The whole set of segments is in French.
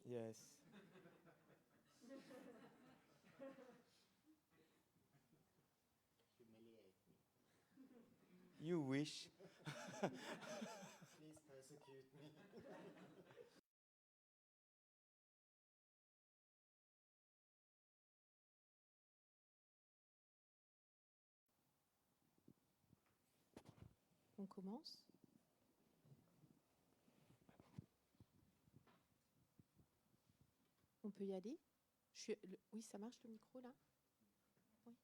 Yes. Humiliate me. You wish. Please persecute me. On commence. On peut y aller. Oui, ça marche le micro là? Oui.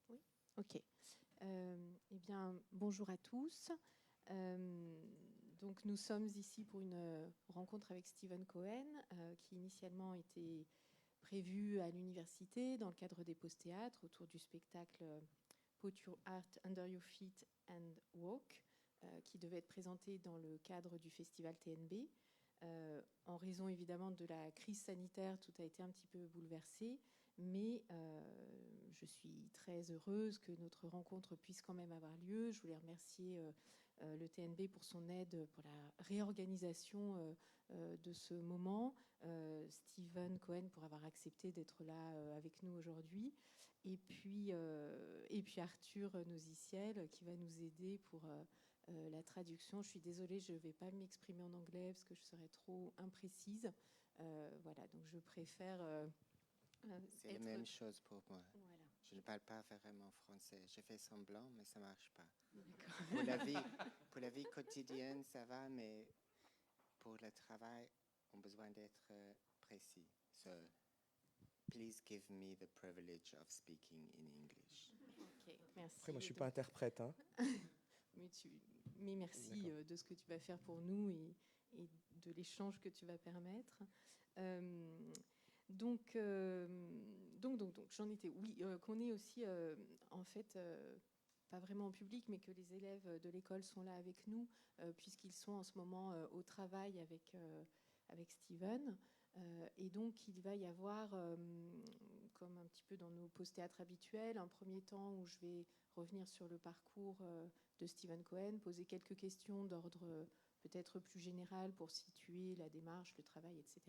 Oui, ok. Eh bien, bonjour à tous. Donc, nous sommes ici pour une rencontre avec Stephen Cohen, qui initialement était prévue à l'université dans le cadre des pauses-théâtres autour du spectacle Put Your Heart Under Your Feet and Walk, qui devait être présenté dans le cadre du festival TNB. En raison évidemment de la crise sanitaire, tout a été un petit peu bouleversé, mais je suis très heureuse que notre rencontre puisse quand même avoir lieu. Je voulais remercier le TNB pour son aide pour la réorganisation de ce moment, Stephen Cohen pour avoir accepté d'être là avec nous aujourd'hui, et puis Arthur Noziciel qui va nous aider pour la traduction. Je suis désolée, je ne vais pas m'exprimer en anglais parce que je serais trop imprécise. Voilà, donc je préfère... C'est la même chose pour moi. Voilà. Je ne parle pas vraiment français. Je fais semblant, mais ça ne marche pas. D'accord. Pour la vie quotidienne, ça va, mais pour le travail, on a besoin d'être précis. So, please give me the privilege of speaking in English. Ok, merci. Après, moi, je suis pas interprète, hein. Mais merci de ce que tu vas faire pour nous et de l'échange que tu vas permettre. Donc, j'en étais. Oui, qu'on est aussi, en fait, pas vraiment en public, mais que les élèves de l'école sont là avec nous, puisqu'ils sont en ce moment au travail avec Stephen. Et donc, il va y avoir, comme un petit peu dans nos pauses-théâtres habituels, un premier temps où je vais revenir sur le parcours de Stephen Cohen, poser quelques questions d'ordre peut-être plus général pour situer la démarche, le travail, etc.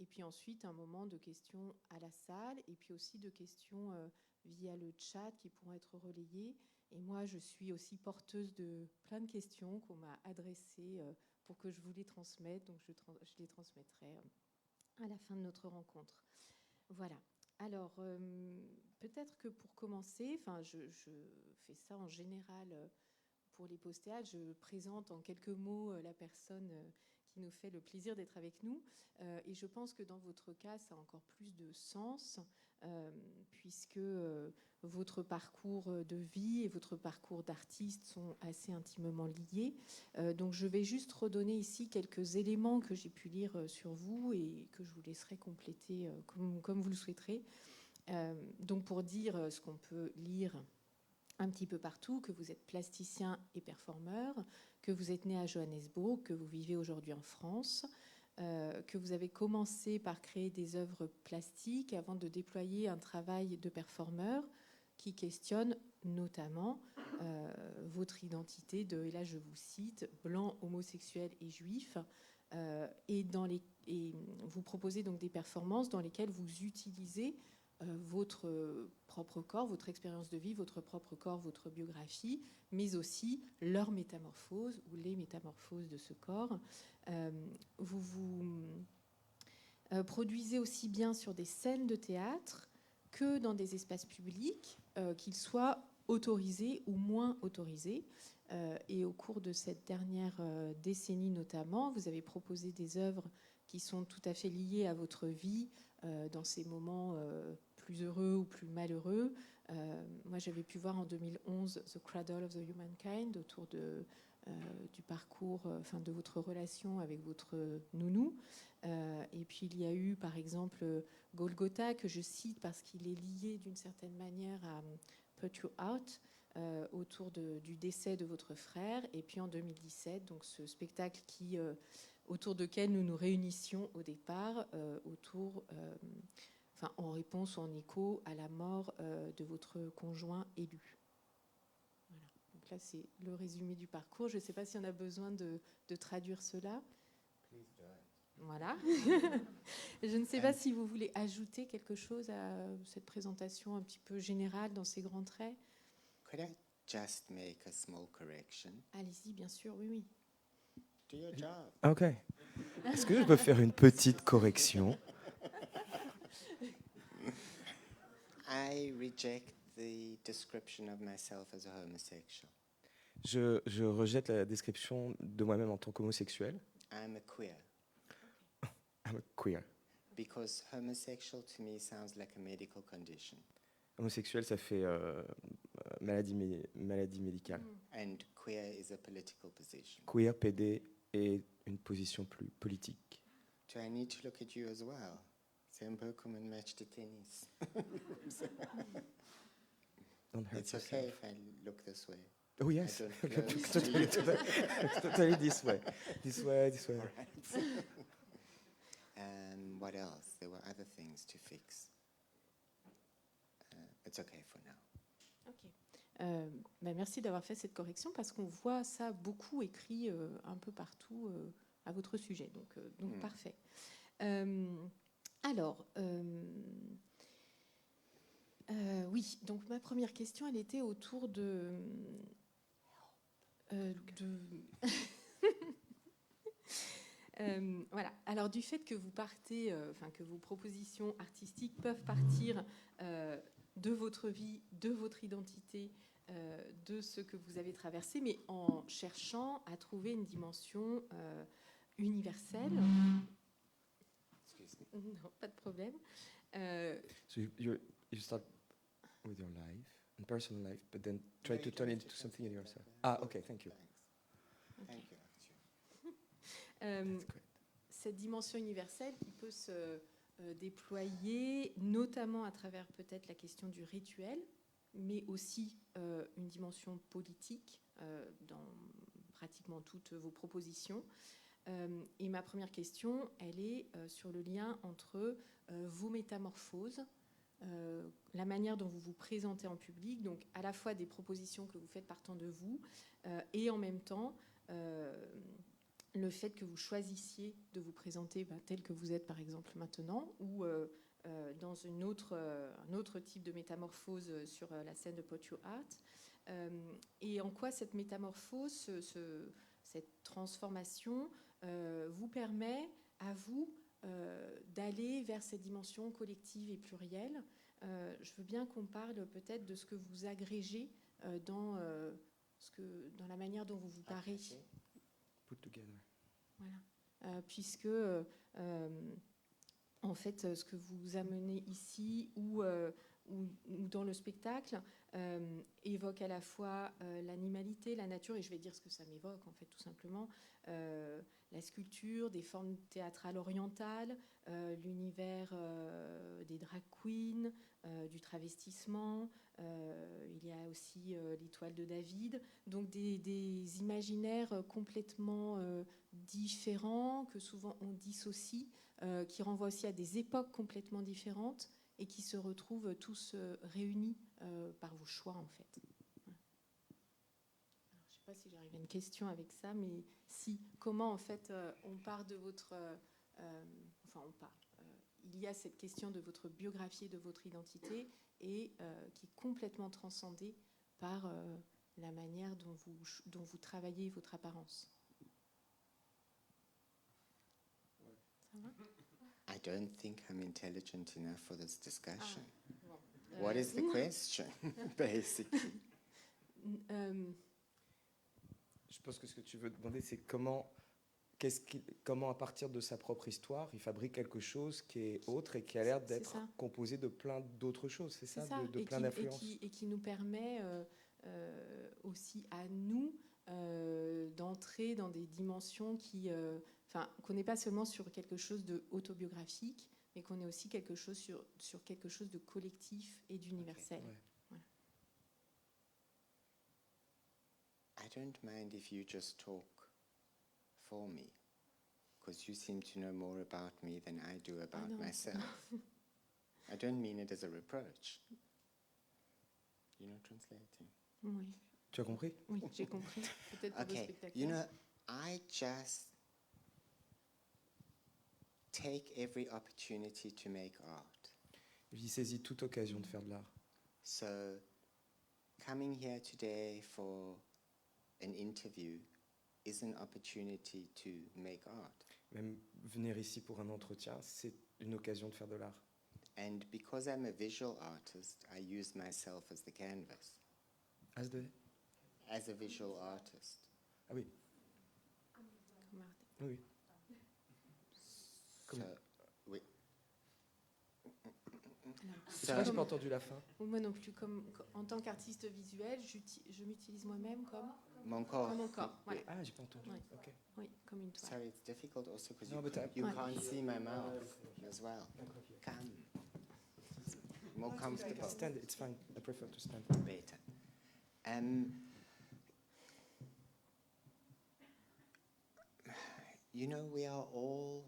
Et puis ensuite, un moment de questions à la salle et puis aussi de questions via le chat qui pourront être relayées. Et moi, je suis aussi porteuse de plein de questions qu'on m'a adressées pour que je vous les transmette. Donc, je les transmettrai à la fin de notre rencontre. Voilà. Alors, peut-être que pour commencer, je fais ça en général pour les pauses-théâtres. Je présente en quelques mots la personne qui nous fait le plaisir d'être avec nous. Et je pense que dans votre cas, ça a encore plus de sens, puisque votre parcours de vie et votre parcours d'artiste sont assez intimement liés. Donc je vais juste redonner ici quelques éléments que j'ai pu lire sur vous et que je vous laisserai compléter comme vous le souhaiterez. Donc pour dire ce qu'on peut lire un petit peu partout, que vous êtes plasticien et performeur, que vous êtes né à Johannesburg, que vous vivez aujourd'hui en France, que vous avez commencé par créer des œuvres plastiques avant de déployer un travail de performeur qui questionne notamment votre identité de, et là je vous cite, blanc, homosexuel et juif, et vous proposez donc des performances dans lesquelles vous utilisez votre propre corps, votre expérience de vie, votre propre corps, votre biographie, mais aussi leur métamorphose ou les métamorphoses de ce corps. Vous produisez aussi bien sur des scènes de théâtre que dans des espaces publics, qu'ils soient autorisés ou moins autorisés. Et au cours de cette dernière décennie notamment, vous avez proposé des œuvres qui sont tout à fait liées à votre vie dans ces moments plus heureux ou plus malheureux. Moi, j'avais pu voir en 2011 The Cradle of the Humankind autour du parcours, de votre relation avec votre nounou. Et puis il y a eu par exemple Golgotha, que je cite parce qu'il est lié d'une certaine manière à Put Your Heart, autour du décès de votre frère. Et puis en 2017, donc ce spectacle autour duquel nous nous réunissions au départ, enfin, en réponse ou en écho à la mort de votre conjoint élu. Voilà. Donc là, c'est le résumé du parcours. Je ne sais pas si on a besoin de traduire cela. Please do it. Voilà. Je ne sais pas si vous voulez ajouter quelque chose à cette présentation un petit peu générale dans ces grands traits. Could I just make a small correction? Allez-y, bien sûr, oui, oui. Do your job. Ok. Est-ce que je peux faire une petite correction? I reject the description of myself as a homosexual. Je rejette la description de moi-même en tant qu'homosexuel. I'm a queer I'm a queer. because homosexual to me sounds like a medical condition, Homosexuel, ça fait maladie médicale. and queer is a political position. Queer, PD, est une position plus politique. Do I need to look at you as well? C'est un peu comme un match de tennis. Don't hurt It's okay yourself. if I look this way. Oh yes, I don't close totally, to you. totally this way. This way, this way. What else? There were other things to fix. It's okay for now. Ok. Merci d'avoir fait cette correction parce qu'on voit ça beaucoup écrit un peu partout à votre sujet. Donc parfait. Alors, oui, donc ma première question, elle était autour voilà. Alors du fait que vous partez, que vos propositions artistiques peuvent partir de votre vie, de votre identité, de ce que vous avez traversé, mais en cherchant à trouver une dimension universelle. Excuse me. Non, pas de problème. So you start with your life and personal life, but then try No, to you turn don't it have into to something in translate yourself. that. Ah, okay, thank you. Thanks. Thank you, Arthur. Euh, That's great. cette dimension universelle qui peut se déployer, notamment à travers peut-être la question du rituel, mais aussi une dimension politique dans pratiquement toutes vos propositions. Et ma première question, elle est sur le lien entre vos métamorphoses, la manière dont vous vous présentez en public, donc à la fois des propositions que vous faites partant de vous, et en même temps le fait que vous choisissiez de vous présenter tel que vous êtes par exemple maintenant, ou dans un autre type de métamorphose sur la scène de Pot You Art, et en quoi cette métamorphose, cette transformation vous permet à vous d'aller vers cette dimension collective et plurielle. Je veux bien qu'on parle peut-être de ce que vous agrégez dans la manière dont vous vous parlez. Put together. Voilà. Puisque en fait, ce que vous amenez ici ou dans le spectacle évoque à la fois l'animalité, la nature, et je vais dire ce que ça m'évoque en fait tout simplement, la sculpture, des formes théâtrales orientales, l'univers des drag queens, du travestissement, il y a aussi l'étoile de David, donc des imaginaires complètement différents, que souvent on dissocie, qui renvoient aussi à des époques complètement différentes et qui se retrouvent tous réunis par vos choix en fait. Voilà. Alors, je ne sais pas si j'arrive à une question avec ça, mais si, comment en fait on part de votre... il y a cette question de votre biographie et de votre identité et qui est complètement transcendée par la manière dont vous travaillez votre apparence. Ça va ? I don't think I'm intelligent enough for this discussion. Bon. What is the question, basically? Je pense que ce que tu veux demander, c'est comment à partir de sa propre histoire, il fabrique quelque chose qui est autre et qui a l'air d'être composé de plein d'autres choses, c'est ça, de plein d'influences. Et qui nous permet aussi à nous d'entrer dans des dimensions qu'on n'est pas seulement sur quelque chose d'autobiographique, mais qu'on est aussi sur quelque chose de collectif et d'universel. Okay. Ouais. Voilà. I don't mind if you just talk for me, because you seem to know more about me than I do about myself. I don't mean it as a reproach. You're not translating. Oui, Tu as compris? oui, j'ai compris. Peut-être pour le Okay, spectateur. you know, I just take every opportunity to make art. J'y saisis toute occasion de faire de l'art. So, coming here today for an interview is an opportunity to make art. Même venir ici pour un entretien, c'est une occasion de faire de l'art. And because I'm a visual artist, I use myself as the canvas, As de... as a visual artist. Ah oui, Comme art. oui. So, oui. Je sais pas, j'ai pas entendu la fin. Moi non plus, en tant qu'artiste visuel, je m'utilise moi-même comme Mon corps. mon corps. Voilà. Ah, j'ai pas entendu. Ouais. Ok. Oui, comme une toile. Sorry, it's difficult also because No, but you Ouais. can't see my mouth as well. Come. More comfortable. Stand, it's fine. I prefer to stand. Better. You know, we are all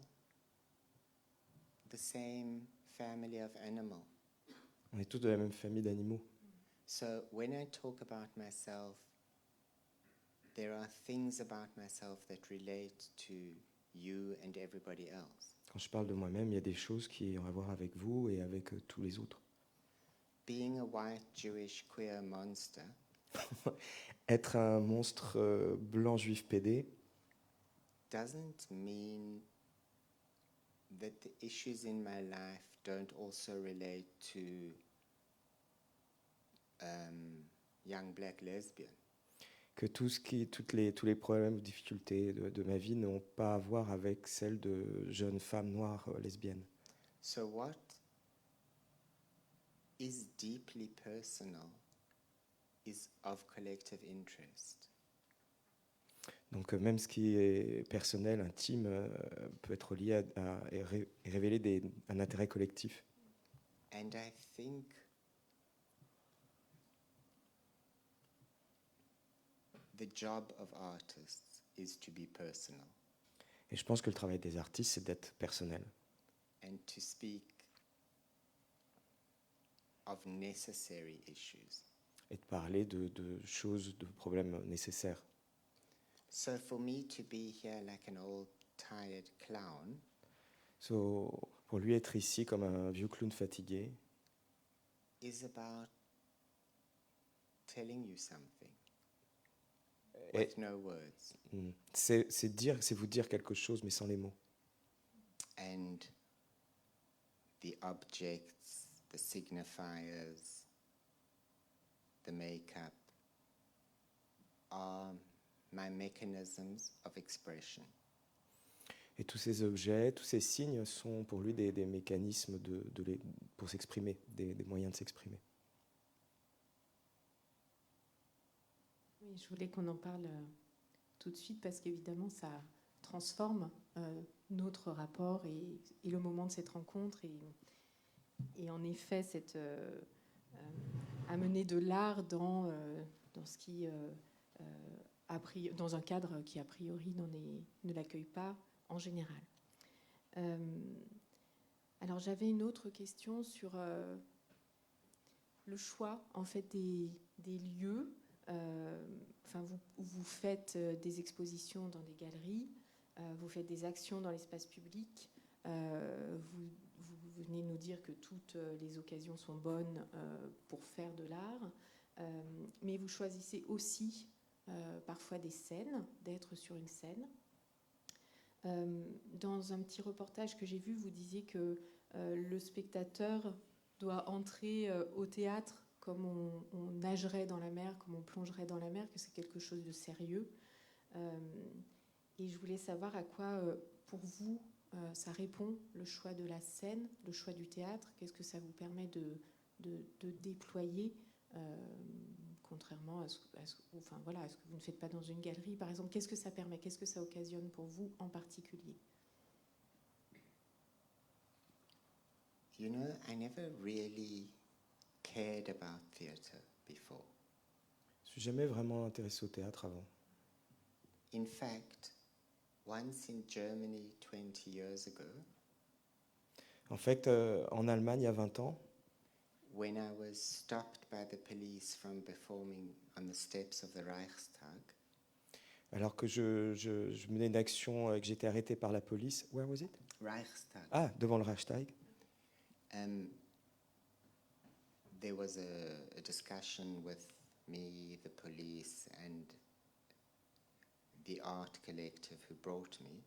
the same family of animal. On est tous de la même famille d'animaux. So when I talk about myself, there are things about myself that relate to you and everybody else. Quand je parle de moi-même, il y a des choses qui ont à voir avec vous et avec tous les autres. Being a white Jewish queer monster Être un monstre blanc juif pédé, doesn't mean that the issues in my life don't also relate to young black lesbian. que tous les problèmes ou difficultés de ma vie n'ont pas à voir avec celles de jeunes femmes noires lesbiennes. So what is deeply personal is of collective interest. Donc même ce qui est personnel, intime, peut être lié et révéler un intérêt collectif. And I think the job of artists is to be personal Et je pense que le travail des artistes, c'est d'être personnel and to speak of necessary issues. et de parler de choses, de problèmes nécessaires. So for me to be here like an old tired clown Pour lui, être ici comme un vieux clown fatigué, is about telling you something et, with no words. c'est vous dire quelque chose, mais sans les mots. And the objects, the signifiers, the makeup are my mechanisms of expression. Et tous ces objets, tous ces signes sont pour lui des mécanismes pour s'exprimer, des moyens de s'exprimer. Oui, je voulais qu'on en parle tout de suite parce qu'évidemment, ça transforme notre rapport et le moment de cette rencontre. Et en effet, amener de l'art dans ce qui, dans un cadre qui, a priori, ne l'accueille pas en général. Alors, j'avais une autre question sur le choix, en fait, des lieux. Vous faites des expositions dans des galeries, vous faites des actions dans l'espace public, vous venez nous dire que toutes les occasions sont bonnes pour faire de l'art, mais vous choisissez aussi parfois des scènes, d'être sur une scène. Dans un petit reportage que j'ai vu, vous disiez que le spectateur doit entrer au théâtre comme on nagerait dans la mer, comme on plongerait dans la mer, que c'est quelque chose de sérieux. Et je voulais savoir à quoi, pour vous, ça répond, le choix de la scène, le choix du théâtre. Qu'est-ce que ça vous permet de déployer, contrairement à ce que vous ne faites pas dans une galerie, par exemple. Qu'est-ce que ça permet? Qu'est-ce que ça occasionne pour vous en particulier? You know, I never really cared about theatre before. Je ne suis jamais vraiment intéressé au théâtre avant. In fact, once in Germany 20 years ago, En fait, en Allemagne, il y a 20 ans, when I was stopped by the police from performing on the steps of the Reichstag, alors que je menais une action et que j'étais arrêté par la police. Where was it? Reichstag, Ah, devant le Reichstag. there was a discussion with me, the police, and the art collective who brought me.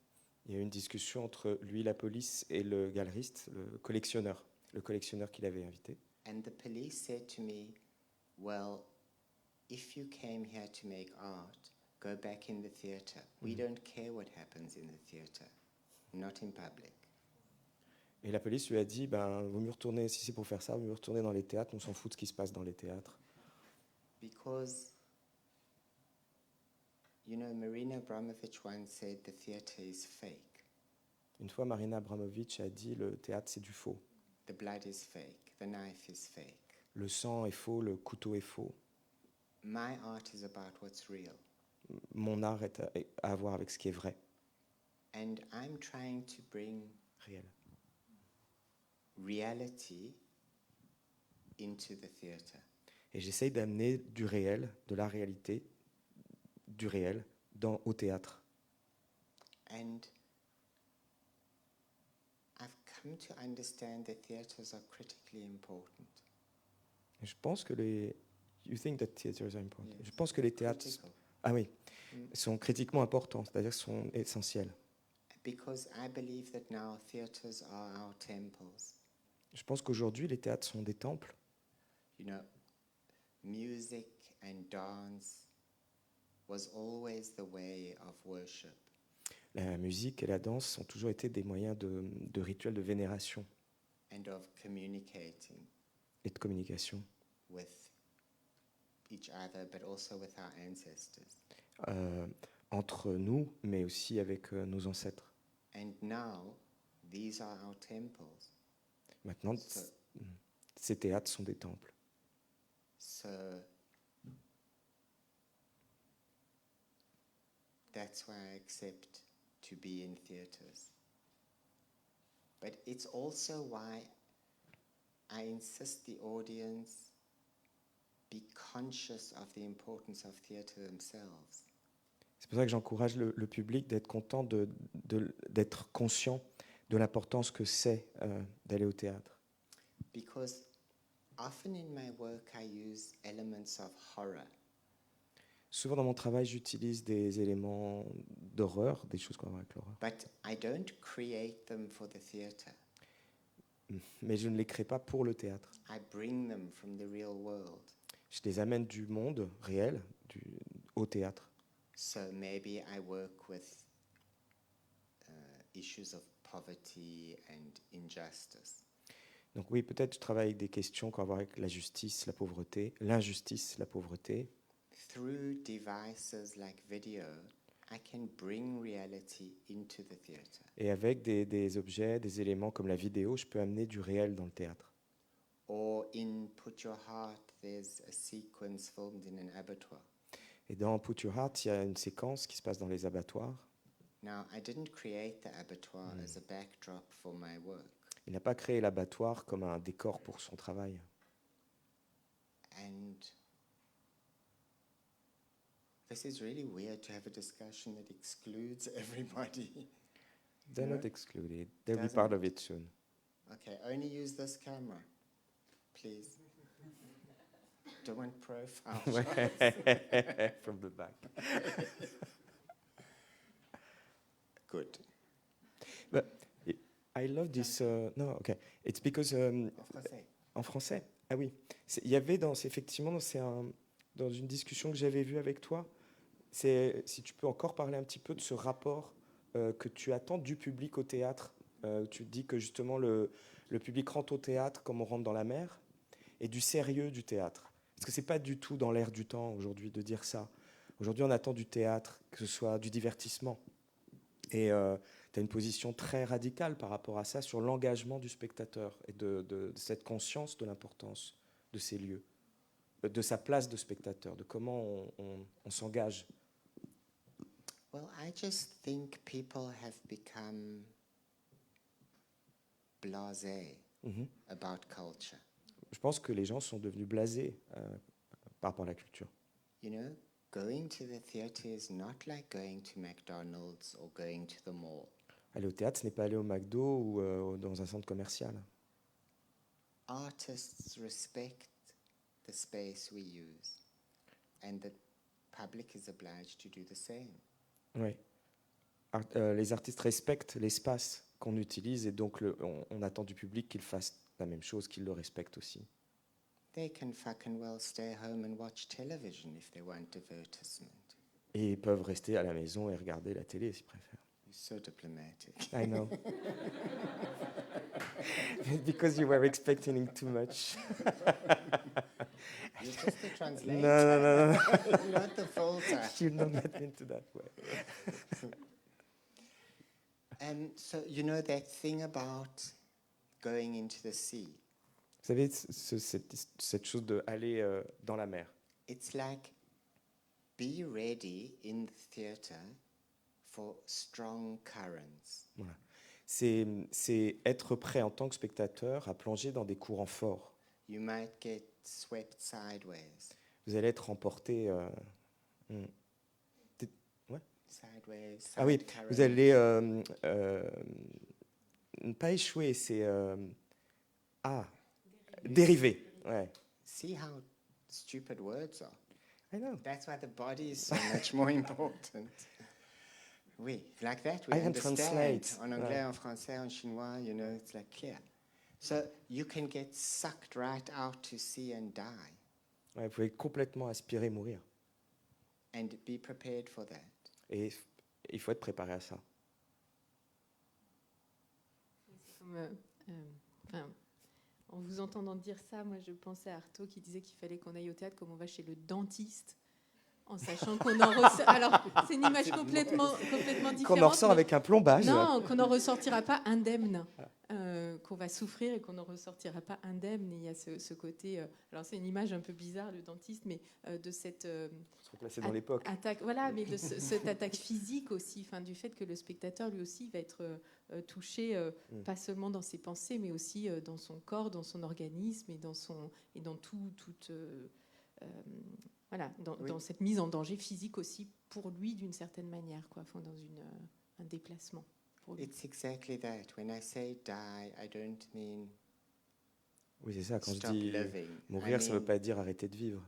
Il y a eu une discussion entre lui, la police, et le galeriste, le collectionneur qu'il avait invité. And the police said to me, well, if you came here to make art, go back in the theater. We don't care what happens in the theater, not in public. Et la police lui a dit, vaut mieux retourner, si c'est pour faire ça, vaut mieux retourner dans les théâtres, on s'en fout de ce qui se passe dans les théâtres. Because, you know, Marina Abramović once said the theater is fake. Une fois, Marina Abramović a dit, le théâtre, c'est du faux. The blood is fake, the knife is fake. Le sang est faux, le couteau est faux. My art is about what's real. Mon art est à voir avec ce qui est vrai, And I'm trying to bring réel. reality into the theater. Et j'essaye d'amener du réel, de la réalité, du réel, au théâtre. And I've come to understand that theaters are critically important. Et je pense que You think that theaters are important. Yes. Je pense que les théâtres... Critical. Ah oui, sont critiquement importants, c'est-à-dire sont essentiels. Because I believe that now theaters are our temples. Je pense qu'aujourd'hui, les théâtres sont des temples. You know, music and dance was always the way of worship. La musique et la danse ont toujours été des moyens de rituels de vénération And of communicating et de communication with each other, but also with our ancestors. entre nous, mais aussi avec nos ancêtres. And now, these are our temples. Maintenant, ces théâtres sont des temples. So that's why I accept to be in theaters. But it's also why I insist the audience be conscious of the importance of theater themselves. C'est pour ça que j'encourage le public d'être content, d'être conscient de l'importance que c'est d'aller au théâtre. Because often in my work I use elements of horror. Souvent dans mon travail, j'utilise des éléments d'horreur, des choses qu'on voit avec l'horreur. But I don't create them for the theater. Mais je ne les crée pas pour le théâtre. I bring them from the real world. Je les amène du monde réel au théâtre. So maybe I work with issues of poverty and injustice. Donc oui, peut-être je travaille avec des questions qu'on va voir avec la justice, la pauvreté, l'injustice, la pauvreté. Through devices like video, I can bring reality into the theater. Et avec des objets, des éléments comme la vidéo, je peux amener du réel dans le théâtre. Or in Put Your Heart, there's a sequence filmed in an abattoir. Et dans Put Your Heart, il y a une séquence qui se passe dans les abattoirs. Now, I didn't create the abattoir as a backdrop for my work. Il n'a pas créé l'abattoir comme un décor pour son travail. And this is really weird to have a discussion that excludes everybody. They're No? not excluded. They'll be Doesn't part of it soon. Okay, only use this camera, please. Don't want profile shots. From the back. Good. But I love this. No, okay. It's because En français. en français. Ah oui. Il y avait effectivement dans une discussion que j'avais vue avec toi. Si tu peux encore parler un petit peu de ce rapport que tu attends du public au théâtre. Tu dis que justement le public rentre au théâtre comme on rentre dans la mer, et du sérieux du théâtre. Parce que c'est pas du tout dans l'air du temps aujourd'hui de dire ça. Aujourd'hui, on attend du théâtre que ce soit du divertissement. Et tu as une position très radicale par rapport à ça sur l'engagement du spectateur et de cette conscience de l'importance de ces lieux, de sa place de spectateur, de comment on s'engage. Well, I just think people have become blasé about culture. Je pense que les gens sont devenus blasés par rapport à la culture. You know, going to the theatre is not like going to McDonald's or going to the mall. Aller au théâtre, ce n'est pas aller au McDo ou dans un centre commercial. Artists respect the space we use, and the public is obliged to do the same. Oui. Les artistes respectent l'espace qu'on utilise et donc on attend du public qu'il fasse la même chose, qu'il le respecte aussi. They can fucking well stay home and watch television if they want advertisement. Et ils peuvent rester à la maison et regarder la télé s'ils préfèrent. You're so diplomatic. I know. Because you were expecting too much. You're just the translator. No. Not the filter. You don't get into that way. So you know that thing about going into the sea? Vous savez, cette chose d'aller dans la mer. It's like be ready in the theater for strong currents. Voilà. C'est être prêt en tant que spectateur à plonger dans des courants forts. You might get swept sideways. Vous allez être emporté. Sideways. Ah oui, currents. vous allez ne pas échouer, c'est dériver. Ouais. See how stupid words are. I know. That's why the body is so much more important. Oui, like that we I can understand. translate. En anglais, en français, en chinois, you know, it's like clear. So you can get sucked right out to sea and die. Ouais, vous pouvez complètement aspirer, mourir. And be prepared for that. Et il faut être préparé à ça. En vous entendant dire ça, moi je pensais à Artaud qui disait qu'il fallait qu'on aille au théâtre comme on va chez le dentiste, en sachant qu'on en ressort. Alors c'est une image complètement différente. Qu'on en ressort avec un plombage. Non, qu'on n'en ressortira pas indemne, qu'on va souffrir et qu'on n'en ressortira pas indemne. Et il y a ce côté. Alors c'est une image un peu bizarre, le dentiste, mais de cette Se replacer dans l'époque. attaque. Voilà, mais de cette attaque physique aussi, du fait que le spectateur lui aussi va être touché, pas seulement dans ses pensées, mais aussi dans son corps, dans son organisme et dans toute dans cette mise en danger physique aussi pour lui d'une certaine manière, quoi, dans un déplacement. Pour lui. It's exactly that. When I say die, I don't mean Oui, c'est ça. Quand je stop dis living. mourir, ça ne I veut pas dire arrêter de vivre.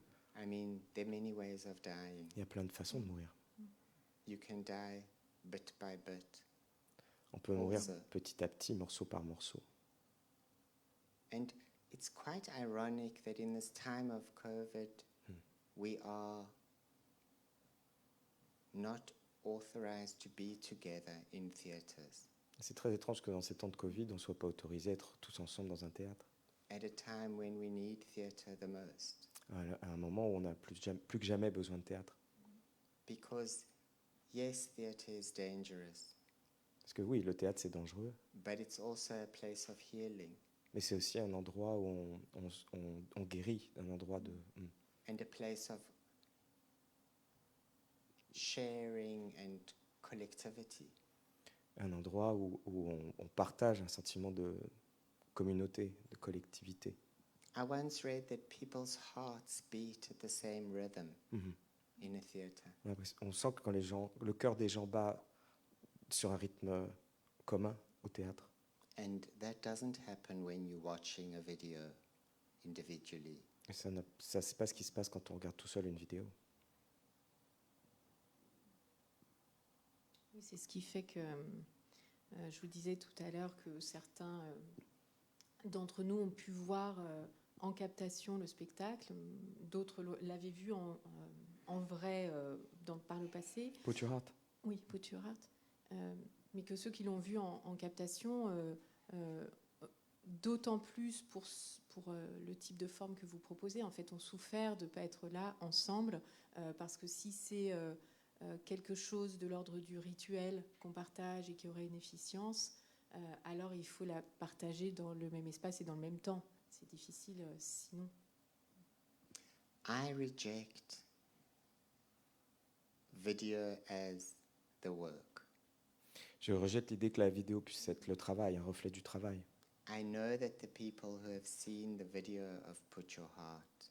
mean, there are many ways of dying. Il y a plein de façons de mourir. You can die bit by bit. On peut mourir Also. petit à petit, morceau par morceau. And it's quite ironic that in this time of COVID, we are not authorized to be together in theaters C'est très étrange que dans ces temps de Covid, on ne soit pas autorisé à être tous ensemble dans un théâtre. at a time when we need theater the most. À un moment où on a plus que jamais besoin de théâtre. Because, yes, theater is dangerous, Parce que oui, le théâtre, c'est dangereux, but it's also a place of healing mais c'est aussi un endroit où on guérit, un endroit de... and a place of sharing and collectivity. un endroit où on partage un sentiment de communauté, de collectivité. I once read that people's hearts beat at the same rhythm in a theater. On sent que quand le cœur des gens bat sur un rythme commun au théâtre. And that doesn't happen when you're watching a video individually. Et ça, c'est pas ce qui se passe quand on regarde tout seul une vidéo. Oui, c'est ce qui fait que, je vous disais tout à l'heure que certains d'entre nous ont pu voir en captation le spectacle, d'autres l'avaient vu en vrai par le passé. Put your heart. Oui, Put your heart. Mais que ceux qui l'ont vu en captation, d'autant plus pour le type de forme que vous proposez, en fait, ont souffert de ne pas être là ensemble, parce que si c'est quelque chose de l'ordre du rituel qu'on partage et qui aurait une efficience, alors il faut la partager dans le même espace et dans le même temps. C'est difficile sinon. I reject video as the work. Je rejette l'idée que la vidéo puisse être le travail, un reflet du travail. I know that the people who have seen the video of Put Your Heart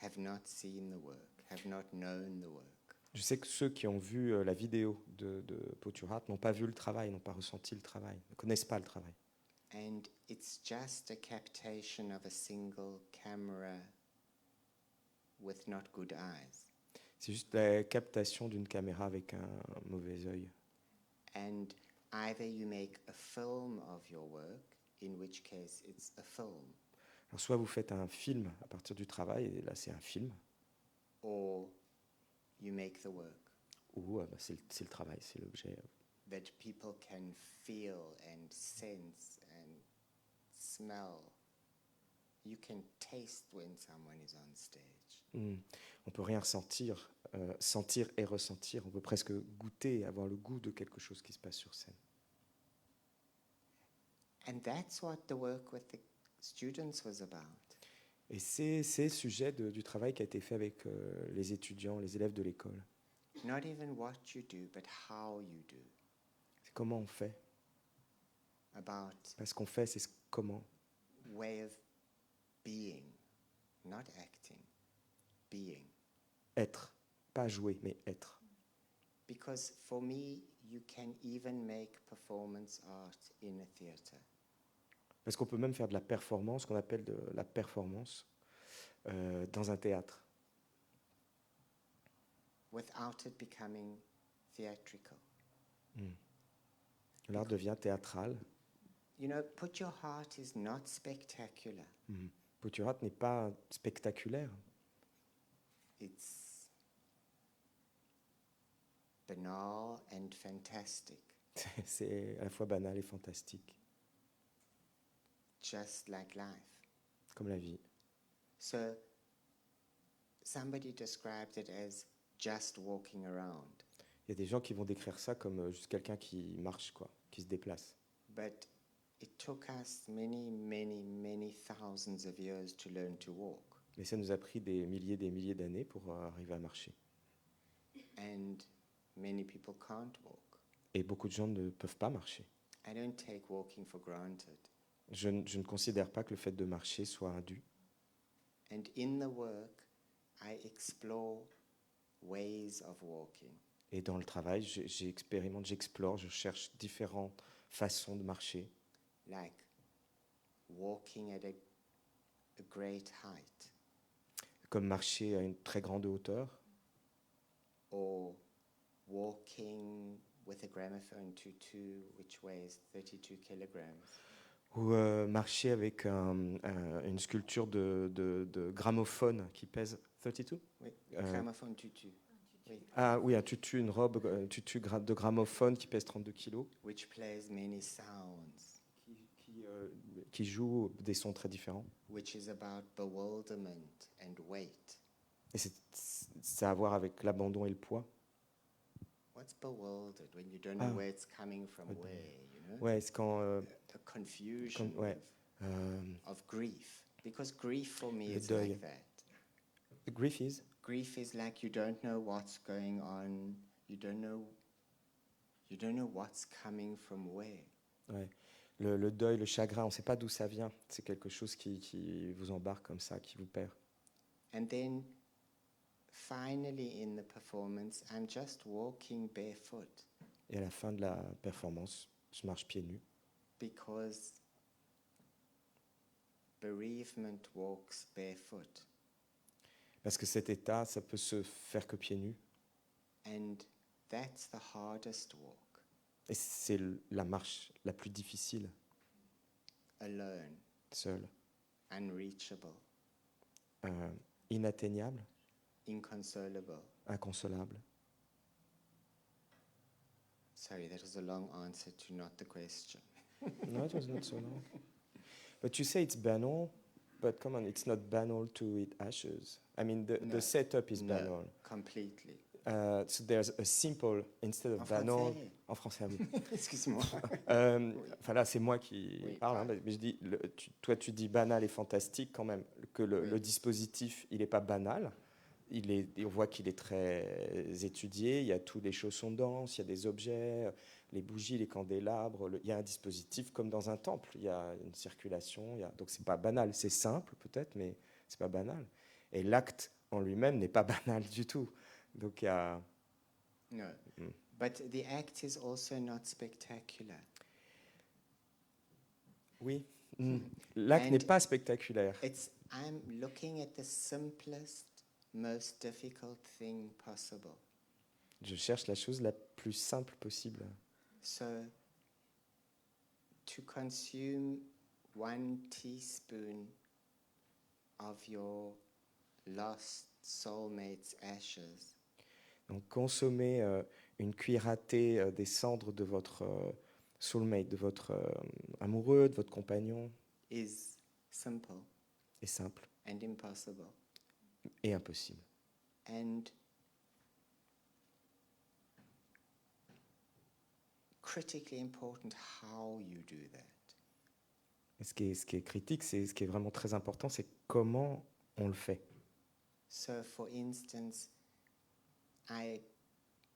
have not seen the work, have not known the work. Je sais que ceux qui ont vu la vidéo de Put Your Heart n'ont pas vu le travail, n'ont pas ressenti le travail, ne connaissent pas le travail. And it's just a captation of a single camera with not good eyes. C'est juste la captation d'une caméra avec un mauvais œil. And either you make a film of your work, in which case it's a film, Alors soit vous faites un film à partir du travail, et là c'est un film, or you make the work ou c'est le travail, c'est l'objet. that people can feel and sense and smell. You can taste when someone is on stage. On peut rien ressentir, sentir et ressentir. On peut presque goûter, avoir le goût de quelque chose qui se passe sur scène. And that's what the work with the students was about. Et c'est le sujet du travail qui a été fait avec les étudiants, les élèves de l'école. Not even what you do, but how you do. C'est comment on fait. About Parce qu'on fait, c'est comment. way of being, not acting, being. Être. Pas jouer, mais être. Because for me, you can even make performance art in a theatre. Parce qu'on peut même faire de la performance, qu'on appelle de la performance, dans un théâtre. Without it becoming theatrical. L'art devient théâtral. You know, Put Your Heart is not spectacular. Put Your Heart n'est pas spectaculaire. It's banal and fantastic, C'est à la fois banal et fantastique, just like life. comme la vie. So, somebody described it as just walking around. Il y a des gens qui vont décrire ça comme juste quelqu'un qui marche, quoi, qui se déplace. But it took us many, many, many thousands of years to learn to walk. Mais ça nous a pris des milliers d'années pour arriver à marcher. And many people can't walk. Et beaucoup de gens ne peuvent pas marcher. I don't take walking for granted. Je ne considère pas que le fait de marcher soit un dû. And in the work, I explore ways of walking. Et dans le travail, j'expérimente, j'explore, je cherche différentes façons de marcher. Like walking at a great height, Comme marcher à une très grande hauteur, or walking with a gramophone tutu which weighs 32 kilograms, ou marcher avec une sculpture de gramophone qui pèse 32. oui, gramophone tutu, oui, Ah oui, un tutu, une robe, un tutu de gramophone qui pèse 32 kilos, which plays many sounds, qui joue des sons très différents. which is about bewilderment and weight. Et ça a à voir avec l'abandon et le poids. What's bewildered when you don't know where it's coming from, where, you know? Ouais, c'est quand... A confusion ouais. of grief. Because grief for me Le is deuil. like that. The grief is... Grief is like you don't know what's going on. You don't know what's coming from where. Ouais. Le deuil, le chagrin, on ne sait pas d'où ça vient. C'est quelque chose qui vous embarque comme ça, qui vous perd. And then finally in the performance, I'm just walking barefoot Et à la fin de la performance, je marche pieds nus. because bereavement walks barefoot. Parce que cet état, ça peut se faire que pieds nus. And that's the hardest walk, Et c'est la marche la plus difficile, alone, seule, unreachable, inatteignable, inconsolable. inconsolable. Sorry, that was a long answer to not the question. No, it was not so long. But you say it's banal, but come on, it's not banal to eat ashes. I mean, No. the setup is No, banal. completely. So there's a simple instead of En banal. français. En français, oui. Excuse-moi. Enfin là, c'est moi qui Oui, parle, hein, parle. mais je dis, toi tu dis banal et fantastique quand même, que le dispositif, il n'est pas banal. On voit qu'il est très étudié, il y a tous les chaussons denses, il y a des objets, les bougies, les candélabres, il y a un dispositif comme dans un temple, il y a une circulation, donc c'est pas banal, c'est simple peut-être, mais c'est pas banal. Et l'acte en lui-même n'est pas banal du tout. Donc il y a... No, but the act is also not spectacular. Oui, l'acte n'est pas spectaculaire. I'm looking at the simplest, most difficult thing possible. Je cherche la chose la plus simple possible. So, to consume 1 teaspoon of your lost soulmate's ashes. Donc consommer une cuillère à thé des cendres de votre soulmate, de votre amoureux, de votre compagnon, is simple. Est simple. And impossible. Et impossible. And critically important how you do that. Et ce qui est critique, c'est ce qui est vraiment très important, c'est comment on le fait. So, for instance, I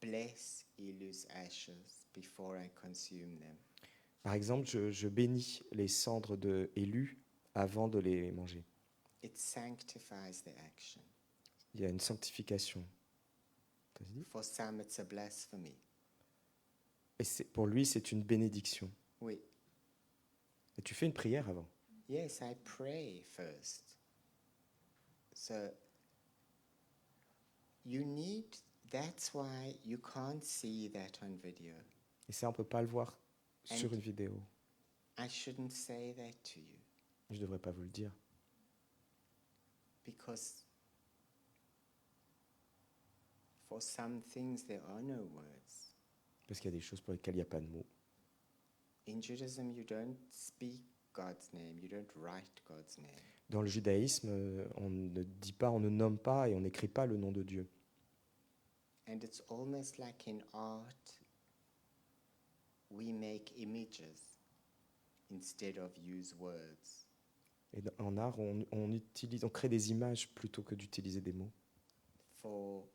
bless Ilu's ashes before I consume them. Par exemple, je bénis les cendres de Élu avant de les manger. It sanctifies the action. Il y a une sanctification. For some, it's a blasphemy. Et pour lui, c'est une bénédiction. Oui. Et tu fais une prière avant. Yes, I pray first. So, you need, that's why you can't see that on video. Et ça, on ne peut pas le voir sur une vidéo. I shouldn't say that to you. Je ne devrais pas vous le dire. Because for some things there are no words. Parce qu'il y a des choses pour lesquelles il n'y a pas de mots. In Judaism, you don't speak God's name, you don't write God's name. Dans le judaïsme, on ne dit pas, on ne nomme pas et on n'écrit pas le nom de Dieu. And it's almost like in art, we make images instead of use words. Et en art, on crée des images plutôt que d'utiliser des mots. For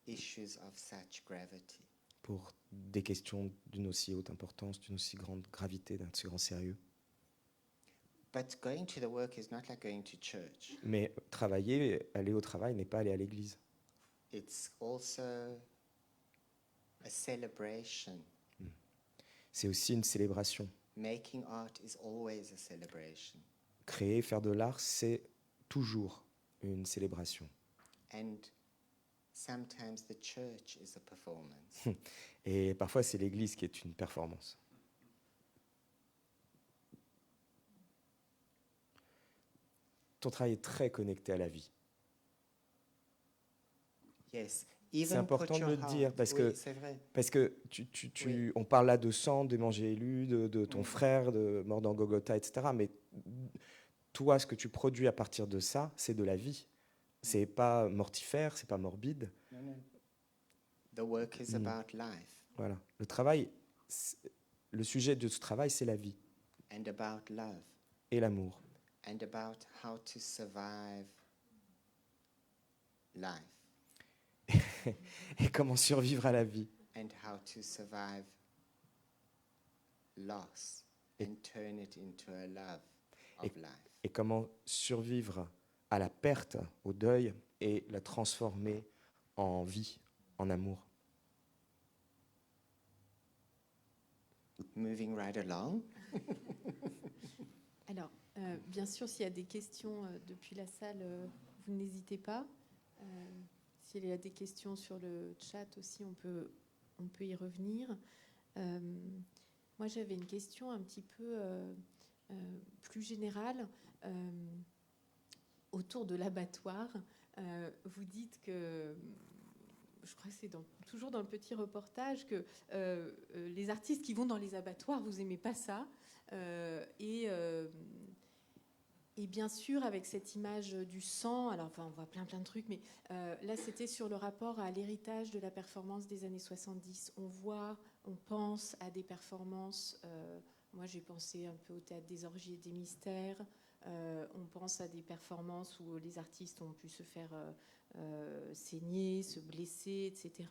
issues of such gravity. Pour des questions d'une aussi haute importance, d'une aussi grande gravité, d'un aussi grand sérieux. But going to the work is not like going to church. Mais travailler, aller au travail n'est pas aller à l'église. It's also a celebration. C'est aussi une célébration. Making art is always a celebration. Créer, faire de l'art, c'est toujours une célébration. And sometimes the church is a performance. Et parfois, c'est l'église qui est une performance. Ton travail est très connecté à la vie. Yes. C'est important de le dire parce que, oui. On parle là de sang, de manger élu, de ton frère, de mort dans Golgotha, etc. Mais toi, ce que tu produis à partir de ça, c'est de la vie. C'est pas mortifère, c'est pas morbide. No. The work is about life. Voilà. Le travail, le sujet de ce travail, c'est la vie. And about love. Et l'amour. And about how to survive life. Et comment survivre à la vie. And how to survive loss and turn it into a love of life. Et comment survivre à la perte, au deuil, et la transformer en vie, en amour. Moving right along. Alors, bien sûr, s'il y a des questions depuis la salle, vous n'hésitez pas. S'il y a des questions sur le chat aussi, on peut y revenir. Moi, j'avais une question un petit peu plus générale autour de l'abattoir. Vous dites que, je crois que c'est toujours dans le petit reportage, que les artistes qui vont dans les abattoirs, vous n'aimez pas ça. Et bien sûr, avec cette image du sang, alors on voit plein de trucs, mais là, c'était sur le rapport à l'héritage de la performance des années 70. On pense à des performances, moi j'ai pensé un peu au théâtre des orgies et des mystères, on pense à des performances où les artistes ont pu se faire saigner, se blesser, etc.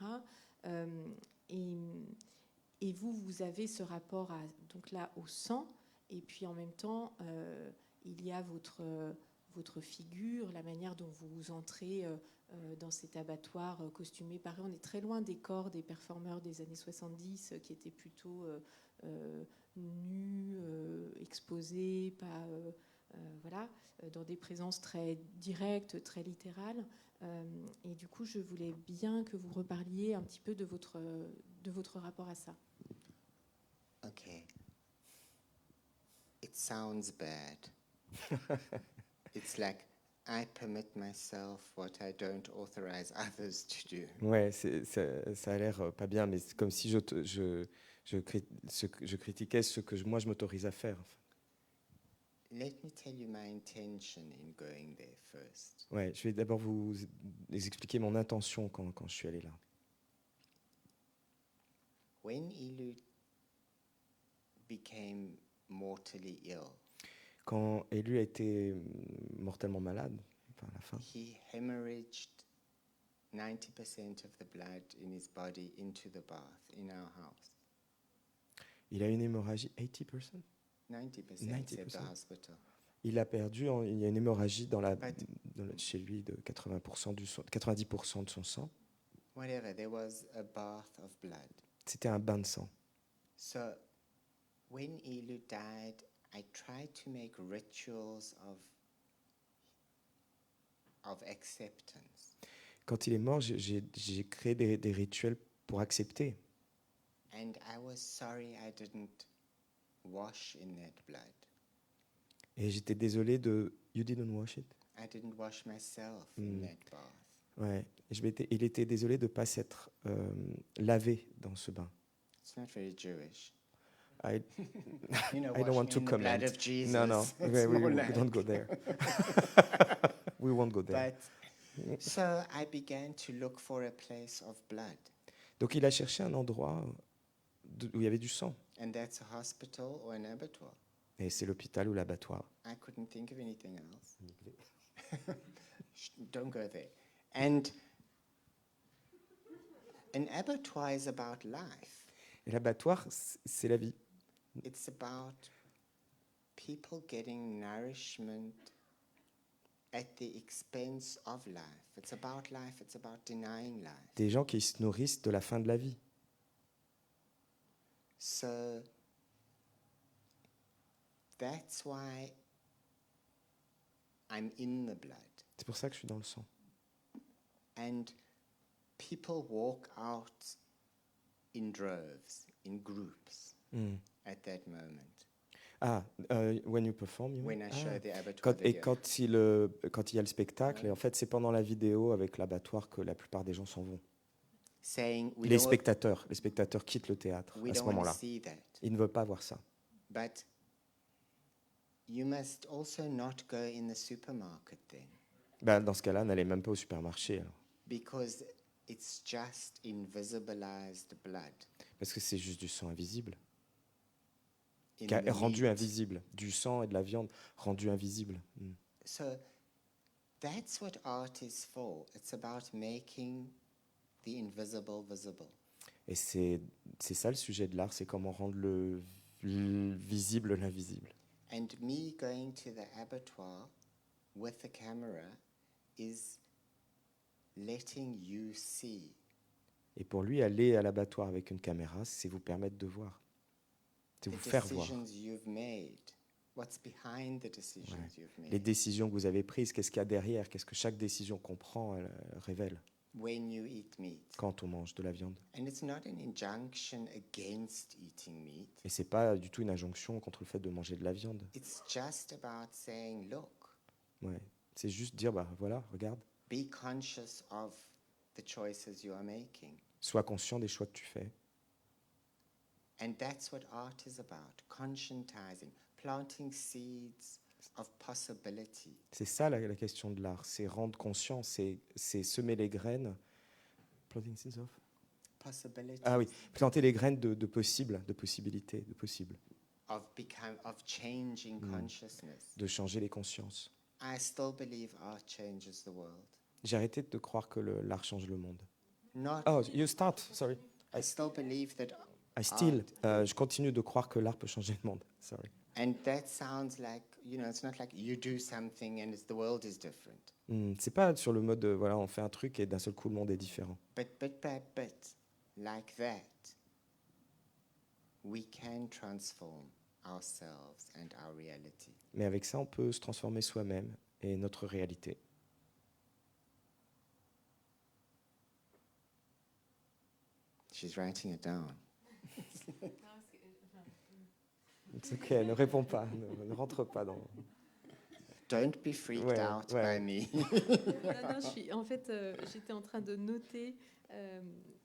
Et vous avez ce rapport donc là au sang, et puis en même temps, il y a votre figure, la manière dont vous entrez dans cet abattoir costumé. Pareil, on est très loin des corps des performeurs des années 70 qui étaient plutôt nus, exposés, pas, voilà, dans des présences très directes, très littérales. Et du coup, je voulais bien que vous reparliez un petit peu de votre rapport à ça. Okay. It sounds bad. It's like I permit myself what I don't authorize others to do. Ouais, ça a l'air pas bien, mais c'est comme si je critiquais ce que moi je m'autorise à faire. Let me tell you my intention in going there first. Ouais, je vais d'abord vous expliquer mon intention quand je suis allé là. When Ilu became mortally ill, Quand Élu a été mortellement malade, enfin à la fin, he hemorrhaged 90% of the blood in his body into the bath in our house. il a une hémorragie 80%. 90% said the 90%. hospital. Il a perdu, il y a une hémorragie chez lui de 90% de son sang. Whatever, there was a bath of blood. C'était un bain de sang. So when Ilu died, I tried to make rituals of acceptance. Quand il est mort, j'ai créé des rituels pour accepter. And I was sorry I didn't wash in that blood. Et j'étais désolé de... You didn't wash it? I didn't wash myself in that bath. Ouais. Il était désolé de ne pas s'être lavé dans ce bain. It's not very Jewish. I You know, I don't want to washing in the blood comment. of Jesus. No. It's we more like- don't go there. We won't go there. But so I began to look for a place of blood. Donc il a cherché un endroit où il y avait du sang. And that's a hospital or an abattoir. Et c'est l'hôpital ou l'abattoir. I couldn't think of anything else. Don't go there. And an abattoir is about life. Et l'abattoir, c'est la vie. It's about people getting nourishment at the expense of life. It's about life. It's about denying life. Des gens qui se nourrissent de la fin de la vie. So that's why I'm in the blood. C'est pour ça que je suis dans le sang. And people walk out in droves, in groups at that moment. Ah, when you perform, you mean? When I show the abattoir Et video. quand il y a le spectacle, et en fait c'est pendant la vidéo avec l'abattoir que la plupart des gens s'en vont. Saying Les spectateurs quittent le théâtre we à ce don't want to moment-là. see that. Ils ne veulent pas voir ça. But you must also not go in the supermarket then, Ben, dans ce cas-là, n'allez même pas au supermarché, alors. because it's just invisibilized blood. Parce que c'est juste du sang invisible, in qui est the rendu meat. invisible. Du sang et de la viande rendu invisible. So that's what art is for. It's about making the invisible visible. Et c'est ça le sujet de l'art, c'est comment rendre le visible l'invisible. And me going to the abattoir with the camera is letting you see. Et pour lui, aller à l'abattoir avec une caméra, c'est vous permettre de voir. C'est vous The faire voir. decisions you've made. What's behind the decisions you've made. Les décisions que vous avez prises, qu'est-ce qu'il y a derrière, qu'est-ce que chaque décision qu'on prend elle, révèle When you eat meat. quand on mange de la viande. And it's not an injunction against eating meat. Et c'est pas du tout une injonction contre le fait de manger de la viande. It's just about saying, look, Ouais. C'est juste dire, bah voilà, regarde, be conscious of the choices you are making. sois conscient des choix que tu fais. And that's what art is about, conscientizing, planting seeds of possibility. C'est ça la question de l'art, c'est rendre conscient, c'est semer les graines. Planting seeds of? Possibility. Ah oui, planter les graines de possible, de possibilités, de possible, Of changing consciousness. de changer les consciences. I still believe art changes the world. J'ai arrêté de croire que l'art change le monde. Not, Oh, you start, sorry. I still believe that Je continue de croire que l'art peut changer le monde. Sorry. And that sounds like, it's not like you do something and the world is different. C'est pas sur le mode, voilà, on fait un truc et d'un seul coup le monde est différent. But, like that, we can transform ourselves and our reality. Mais avec ça, on peut se transformer soi-même et notre réalité. She's writing it down. C'est ok, ne réponds pas, ne rentre pas dans... Don't be freaked out by me. J'étais en train de noter,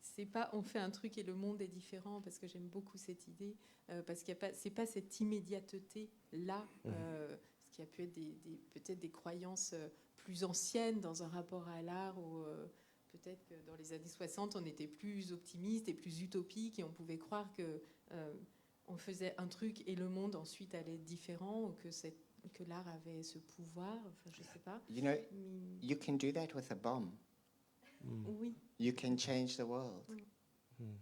c'est pas on fait un truc et le monde est différent, parce que j'aime beaucoup cette idée, parce qu'il y a pas, c'est pas cette immédiateté là, ce qui a pu être peut-être des croyances plus anciennes dans un rapport à l'art, ou peut-être que dans les années 60 on était plus optimiste et plus utopique et on pouvait croire que on faisait un truc et le monde ensuite allait être différent, ou que l'art avait ce pouvoir, enfin je sais pas. You can do that with a bomb. Oui. You can change the world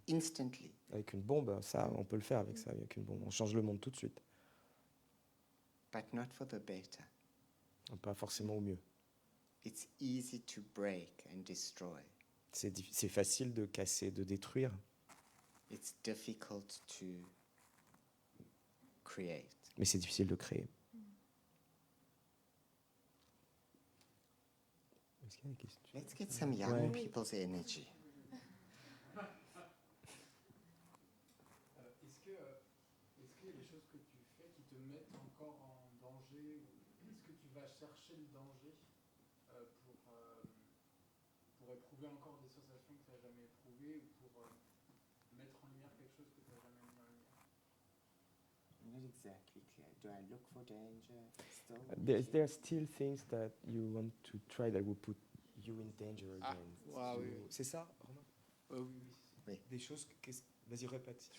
instantly. Avec une bombe, ça, on peut le faire avec ça, avec une bombe. On change le monde tout de suite. But not for the better. Pas forcément au mieux. It's easy to break and destroy. C'est facile de casser, de détruire. It's difficult to create. Mais c'est difficile de créer. Let's get some young people's energy. Est-ce qu'il y a des choses que tu fais qui te mettent encore en danger? Est-ce que tu vas chercher le danger pour éprouver encore des sensations que tu n'as jamais éprouvées, ou pour mettre en lumière quelque chose que tu n'as jamais mis en lumière? Not exactly clear. Do I look for danger? There are still things that you want to try that will put you in danger again. Oui. C'est ça, Romain? Oui. Des choses. Vas-y, répète.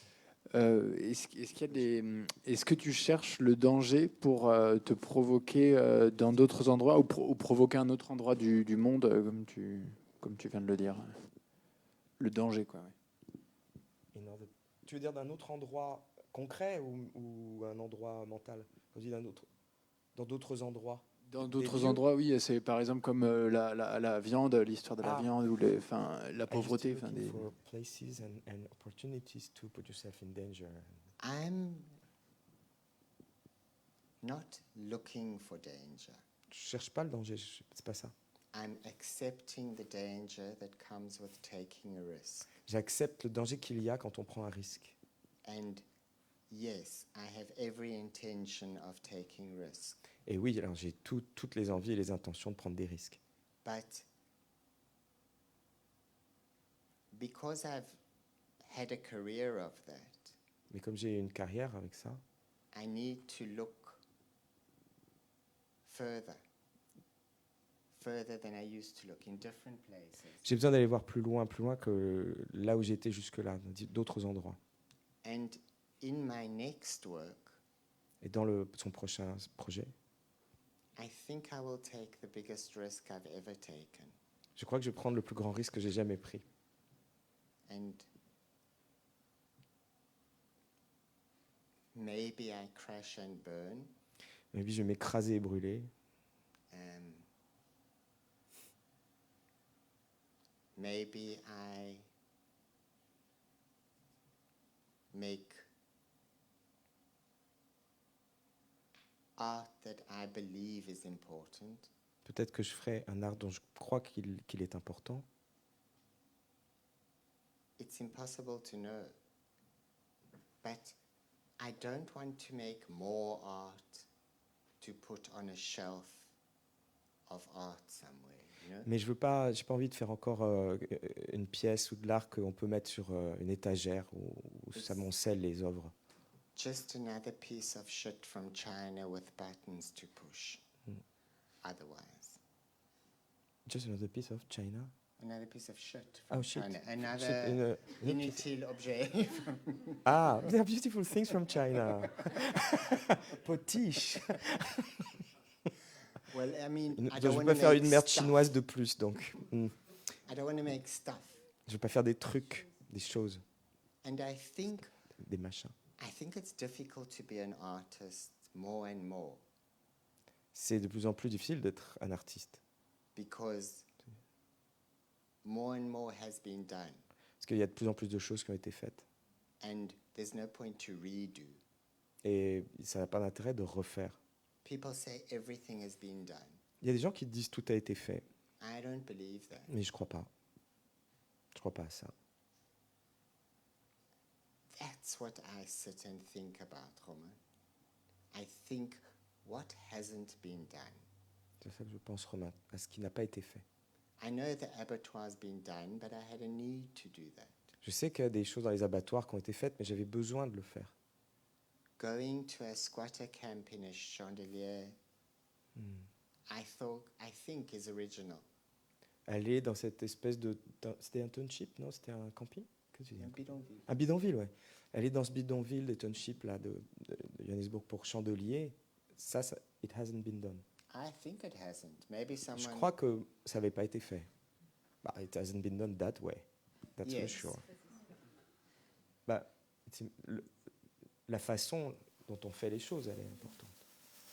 Est-ce que tu cherches le danger pour te provoquer dans d'autres endroits, ou provoquer un autre endroit du monde, comme tu viens de le dire? Le danger, quoi. Ouais. Tu veux dire d'un autre endroit concret ou un endroit mental? On dit dans d'autres endroits. Dans d'autres endroits, oui. C'est par exemple comme la viande, l'histoire de la viande, ou la pauvreté. For places and opportunities to put yourself in danger. I'm not looking for danger. Je cherche pas le danger, c'est pas ça. I'm accepting the danger that comes with taking a risk. J'accepte le danger qu'il y a quand on prend un risque. And yes, I have every intention of taking risk. Et oui, alors j'ai toutes les envies et les intentions de prendre des risques. But because I've had a career of that, mais comme j'ai une carrière avec ça, I need to look further than I used to look, in different places. J'ai besoin d'aller voir plus loin que là où j'étais jusque-là, d'autres endroits. And in my next work, et dans son prochain projet, I think I will take the biggest risk I've ever taken. Je crois que je vais prendre le plus grand risque que j'ai jamais pris. And maybe I crash and burn. Maybe je vais m'écraser et brûler. Maybe I make art that I believe is important. Peut-être que je ferai un art dont je crois qu'il est important. It's impossible to know. But I don't want to make more art to put on a shelf of art somewhere. You know? Mais j'ai pas envie de faire encore une pièce ou de l'art qu'on peut mettre sur une étagère où ça amoncelle les œuvres. Just another piece of shit from China with buttons to push. Otherwise. Just another piece of China. Another piece of shit from China. Shit. Another inutile objet. There are beautiful things from China. Potiche. Well, I mean, Je ne veux pas faire une merde chinoise de plus, donc. I don't want to make stuff. Je ne veux pas faire des trucs, des choses. And I think des machins. I think it's difficult to be an artist more and more C'est de plus en plus difficile d'être un artiste. because more and more has been done, Parce qu'il y a de plus en plus de choses qui ont été faites. and there's no point to redo. Et ça n'a pas d'intérêt de refaire. People say everything has been done. Il y a des gens qui disent tout a été fait, I don't believe that. mais je crois pas. Je crois pas à ça. That's what I sit and think about, Roman. I think what hasn't been done. C'est ça que je pense, Romain, à ce qui n'a pas été fait. I know the abattoir's been done, but I had a need to do that. Je sais qu'il y a des choses dans les abattoirs qui ont été faites, mais j'avais besoin de le faire. Going to a squatter camp in a chandelier, I think is original. Aller dans cette espèce de... C'était un township, non? C'était un camping? Qu'est-ce que tu dis? Un bidonville. Un bidonville, ouais. Aller dans ce bidonville des townships là, de Johannesburg pour chandelier, ça, it hasn't been done. I think it hasn't. Maybe Je someone. crois que ça n'avait pas été fait. Bah, it hasn't been done that way. That's for Yes. sure. Bah, la façon dont on fait les choses, elle est importante.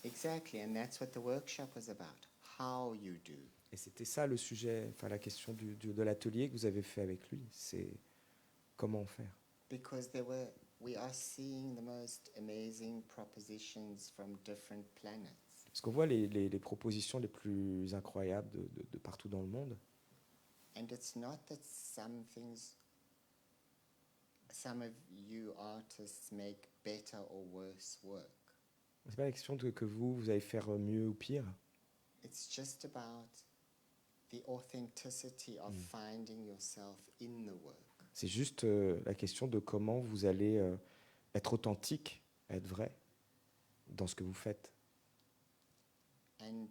Exactly, and that's what the workshop was about. How you do. Et c'était ça le sujet, enfin la question de l'atelier que vous avez fait avec lui, c'est comment faire. Because we are seeing the most amazing propositions from different planets. Parce qu'on voit les propositions les plus incroyables de partout dans le monde. And it's not that some of you artists make better or worse work. C'est pas la question que vous allez faire mieux ou pire. It's just about the authenticity of finding yourself in the work. C'est juste la question de comment vous allez être authentique, être vrai dans ce que vous faites. And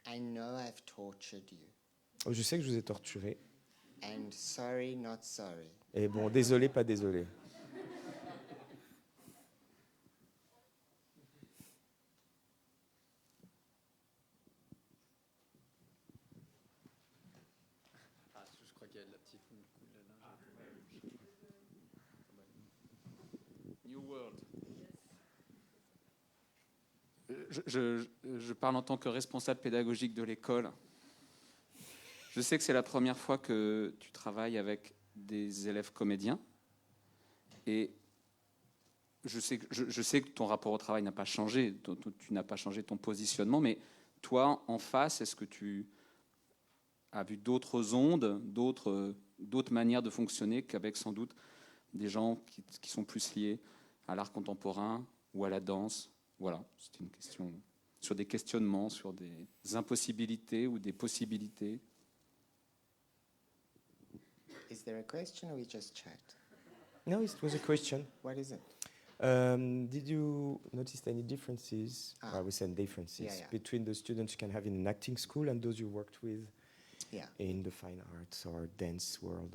I know I've tortured you. Je sais que je vous ai torturé. And sorry, not sorry. Et bon, désolé, pas désolé. Je crois qu'il y a de la petite New World. Je parle en tant que responsable pédagogique de l'école. Je sais que c'est la première fois que tu travailles avec des élèves comédiens. Et je sais que ton rapport au travail n'a pas changé, tu n'as pas changé ton positionnement, mais toi, en face, est-ce que tu as vu d'autres ondes, d'autres manières de fonctionner qu'avec sans doute des gens qui sont plus liés à l'art contemporain ou à la danse? Voilà, c'est une question sur des questionnements, sur des impossibilités ou des possibilités. Is there a question or we just chat? No, it was a question. What is it? Did you notice any differences, I would say differences, between the students you can have in an acting school and those you worked with in the fine arts or dance world?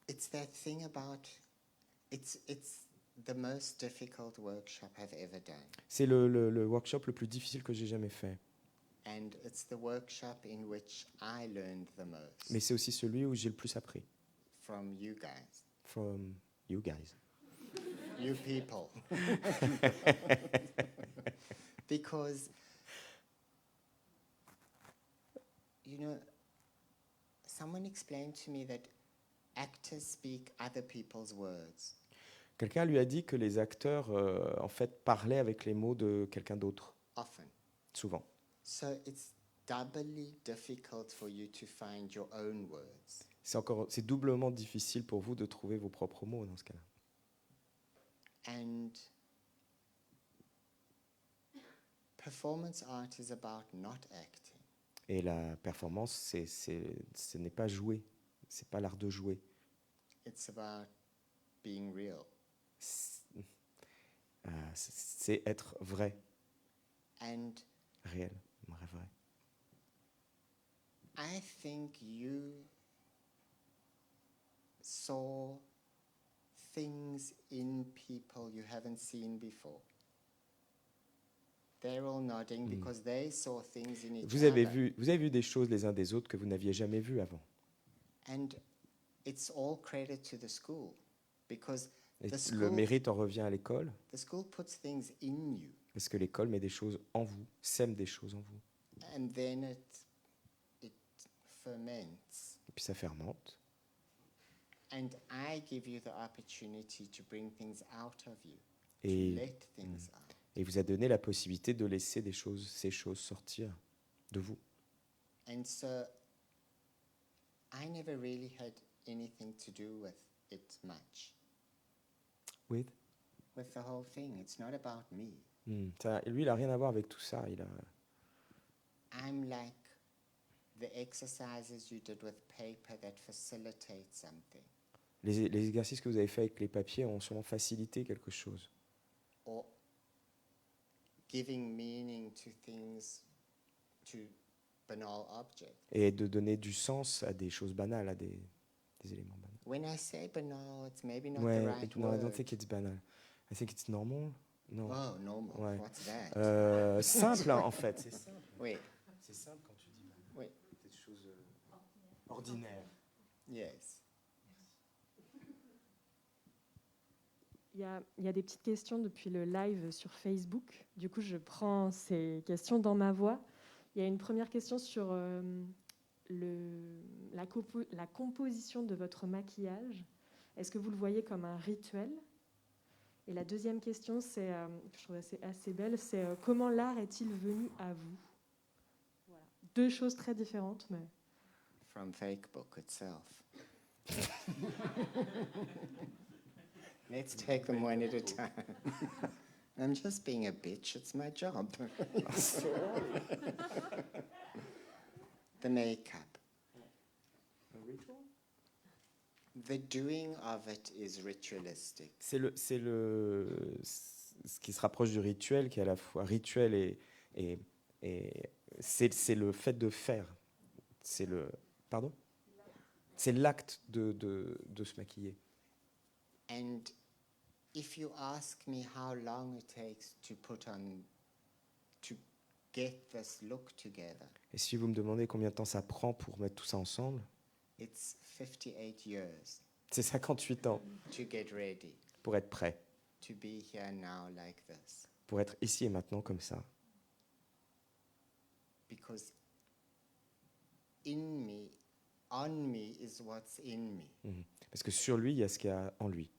It's that thing about, it's the most difficult workshop I've ever done. C'est le workshop le plus difficile que j'ai jamais fait. And it's the workshop in which I learned the most. Mais c'est aussi celui où j'ai le plus appris. From you guys. From you guys. You people. Because, you know, someone explained to me that actors speak other people's words. Quelqu'un lui a dit que les acteurs, en fait, parlaient avec les mots de quelqu'un d'autre. Often. Souvent. So it's doubly difficult for you to find your own words. C'est doublement difficile pour vous de trouver vos propres mots dans ce cas-là. And performance art is about not acting. Et la performance, ce n'est pas jouer, c'est pas l'art de jouer. It's about being real. C'est être vrai, And réel, vrai. I think you saw things in people you haven't seen before. They're all nodding because they saw things in each Vous avez other. vu des choses les uns des autres que vous n'aviez jamais vues avant. And it's all credit to the school because Et the le school, mérite en revient à l'école, the school puts things in you, parce que l'école met des choses en vous, sème des choses en vous. and then it ferments. Et puis ça fermente. And I give you the opportunity to bring things out of you, to Et, let things out. et vous a donné la possibilité de laisser ces choses sortir de vous. And so I never really had anything to do with it much, With? with the whole thing. It's not about me. Lui, il n'a rien à voir avec tout ça. I'm like the exercises you did with paper that facilitate something, Les exercices que vous avez faits avec les papiers ont sûrement facilité quelque chose. or giving meaning to things, to banal objects. Et de donner du sens à des choses banales, à des éléments banals. When I say banal, it's maybe not Ouais, the right no, I word. don't think it's banal. I think it's normal. Non. Oh, normal. Ouais. What's that? Simple, hein, en fait. C'est simple. Oui. C'est simple quand tu dis banal. Oui. Des choses ordinaires. Yes. Il y a des petites questions depuis le live sur Facebook. Du coup, je prends ces questions dans ma voix. Il y a une première question sur la composition de votre maquillage. Est-ce que vous le voyez comme un rituel? Et la deuxième question, c'est, je trouve assez belle, c'est comment l'art est-il venu à vous? Voilà. Deux choses très différentes, mais... From Fakebook itself. Let's take them one at a time. I'm just being a bitch. It's my job. The makeup. The doing of it is ritualistic. C'est ce qui se rapproche du rituel, qui est à la fois rituel et c'est le fait de faire. C'est l'acte de se maquiller. And if you ask me how long it takes to get this look together, Et si vous me demandez combien de temps ça prend pour mettre tout ça ensemble, it's 58 years c'est 58 ans to get ready, pour être prêt, to be here now like this. pour être ici et maintenant comme ça. Because in me, on me is what's in me. Parce que sur lui, il y a ce qu'il y a en lui.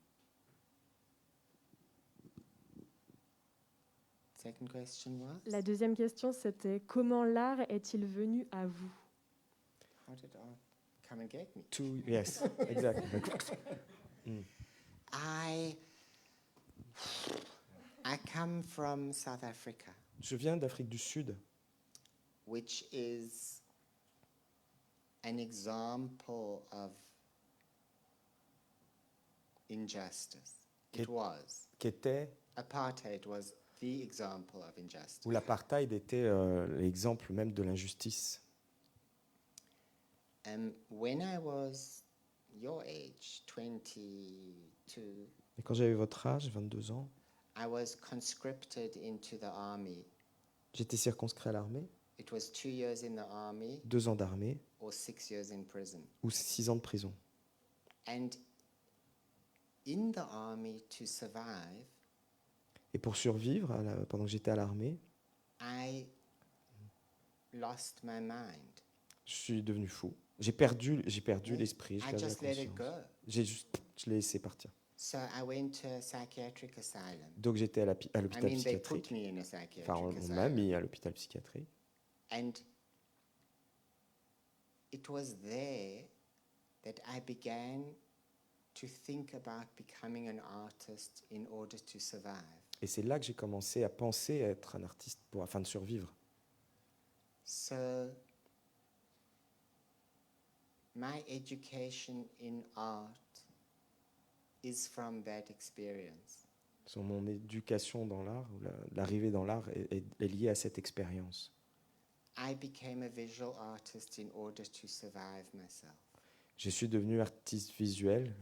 Second question was? La deuxième question, c'était comment l'art est-il venu à vous? How did art come and get me? Yes, exactly. I come from South Africa, Je viens d'Afrique du Sud, which is an example of injustice. It was. qui était Apartheid was the example of injustice. où l'apartheid était l'exemple même de l'injustice. When I was your age, 22, Et quand j'avais votre âge, 22 ans, I was conscripted into the army. j'étais circonscrit à l'armée, It was 2 years in the army 2 ans d'armée or 6 years in prison. ou 6 ans de prison. And in the army, to survive, Et pour survivre, pendant que j'étais à l'armée, I lost my mind. je suis devenu fou. J'ai perdu l'esprit, j'ai I perdu la just let it conscience. go. Je l'ai laissé partir. So I went to a psychiatric asylum. Donc j'étais à I l'hôpital mean, they put psychiatrique. me in a psychiatric Enfin, on m'a asylum. mis à l'hôpital psychiatrique. And it was there that I began to think about becoming an artist in order to survive. Et c'est là que j'ai commencé à penser à être un artiste afin de survivre. So my education in art is from that experience. So, mon éducation dans l'art, ou l'arrivée dans l'art est liée à cette expérience. I became a visual artist in order to survive myself. Je suis devenu artiste visuel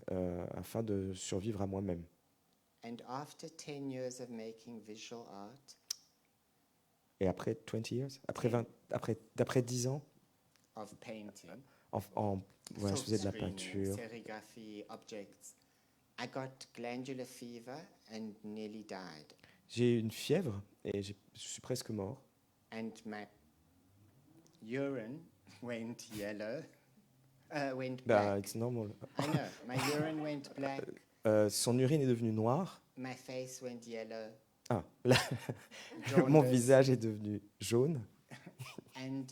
afin de survivre à moi-même. And after 10 years of making visual art, Et après 20 years, après 10 ans of painting, Ouais, je faisais de la Silkscreening, peinture. serigraphy, objects. I got glandular fever and nearly died. J'ai eu une fièvre et je suis presque mort. And my urine went yellow, went Bah, black. it's normal. I know, my urine went black, Son urine est devenue noire. my face went yellow, Ah, là, mon jaundice, visage est devenu jaune. and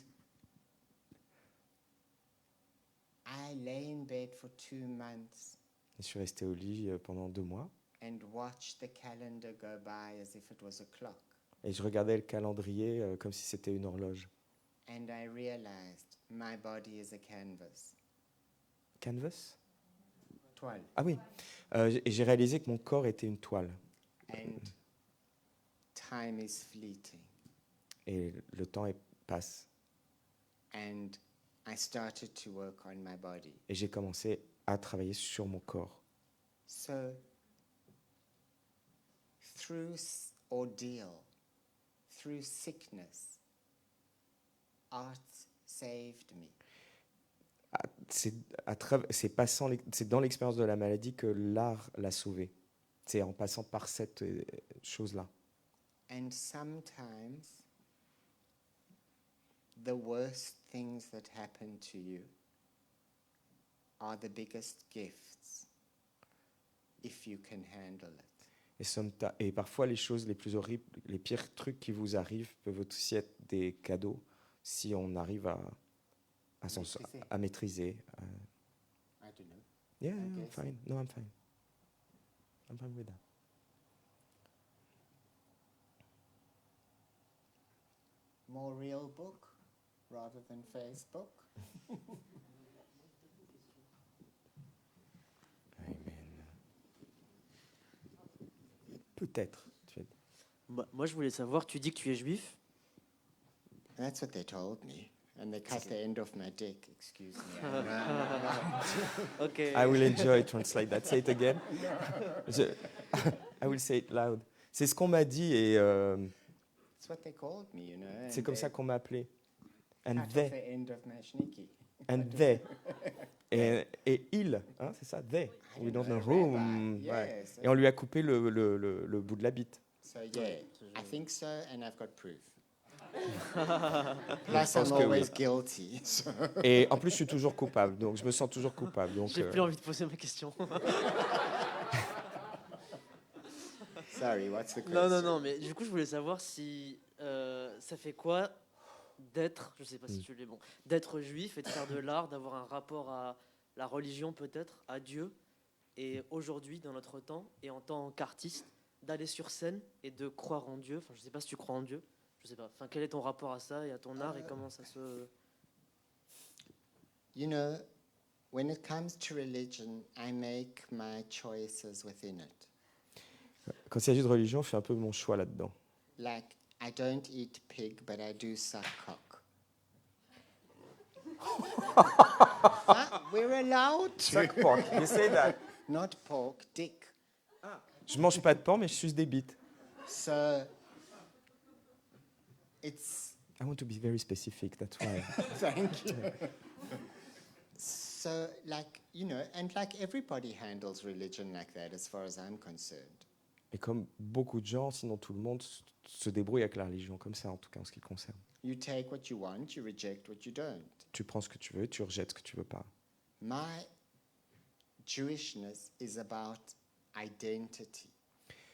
I lay in bed for 2 months Je suis resté au lit pendant 2 mois and watched the calendar go by as if it was a clock. et je regardais le calendrier comme si c'était une horloge. And I realized my body is a canvas. Canvas? Toile. Ah oui. Et j'ai réalisé que mon corps était une toile. And time is fleeting. Et le temps passe. And I started to work on my body. Et j'ai commencé à travailler sur mon corps. So, through ordeal, through sickness, art saved me. C'est dans l'expérience de la maladie que l'art l'a sauvé. C'est en passant par cette chose-là. And sometimes, the worst things that happen to you are the biggest gifts if you can handle it. Et parfois, les choses les plus horribles, les pires trucs qui vous arrivent peuvent aussi être des cadeaux si on arrive à maîtriser. I don't know. Yeah, I I'm guess. fine. No, I'm fine. I'm fine with that. More real book rather than Facebook. Amen. Peut-être. Moi, je voulais savoir, tu dis que tu es juif. That's what they told me. And they cut the end of my dick, excuse me. Ok. I will enjoy translate that. Say it again. I will say it loud. C'est ce qu'on m'a dit et That's what they called me, you know. c'est comme ça qu'on m'a appelé. And cut off they. the end of my schnicky. And they. Et il, hein, c'est ça, they. We don't know who. Rabbi, Ouais. yes. Et on lui a coupé le bout de la bite. So yeah, I think so, and I've got proof. Je Plus, pense I'm que oui. always guilty. So. Et en plus, je suis toujours coupable, donc je me sens toujours coupable. Donc, J'ai plus envie de poser ma question. Sorry, what's the question? Non, mais du coup, je voulais savoir si ça fait quoi d'être, je sais pas si tu l'es bon, d'être juif et de faire de l'art, d'avoir un rapport à la religion peut-être, à Dieu, et aujourd'hui, dans notre temps, et en tant qu'artiste, d'aller sur scène et de croire en Dieu. Enfin, je sais pas si tu crois en Dieu. Je sais pas. Enfin, quel est ton rapport à ça et à ton art et comment ça se... You know, when it comes to religion, I make my choices within it. quand il s'agit de religion, je fais un peu mon choix là-dedans. Like, I don't eat pig, but I do suck cock. We're allowed to. Suck pork. You say that. Not pork, dick. Je mange pas de porc, mais je suce des bites. So, it's... I want to be very specific, that's why. Thank you. So, like, you know, and like everybody handles religion like that as far as I'm concerned. Et comme beaucoup de gens, sinon tout le monde, se débrouille avec la religion, comme ça en tout cas en ce qui le concerne. You take what you want, you reject what you don't. Tu prends ce que tu veux, tu rejettes ce que tu veux pas. My Jewishness is about identity,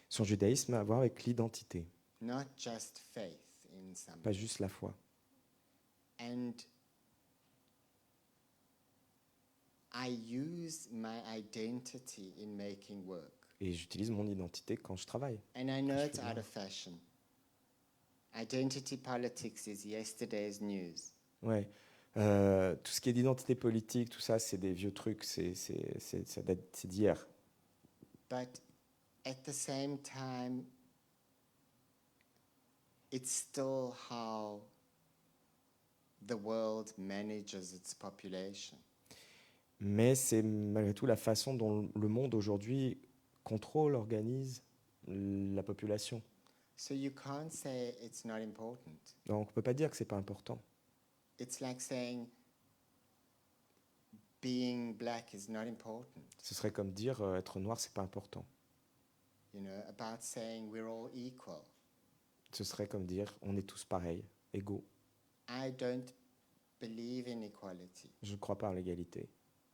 Son judaïsme a à voir avec l'identité, not just faith in something. pas juste la foi. And I use my identity in making work. Et j'utilise mon identité quand je travaille. And I know it's out of fashion. Identity politics is yesterday's news. Ouais. Tout ce qui est d'identité politique, tout ça, c'est des vieux trucs, ça date, c'est d'hier. But at the same time, it's still how the world manages its population. Mais c'est malgré tout la façon dont le monde aujourd'hui contrôle, organise la population. So you can't say it's not important. Donc on ne peut pas dire que ce n'est pas important. It's like saying being black is not important. Ce serait comme dire être noir, c'est pas important. You know, about saying we're all equal. Ce serait comme dire on est tous pareils, égaux. I don't believe in equality. Je ne crois pas en l'égalité.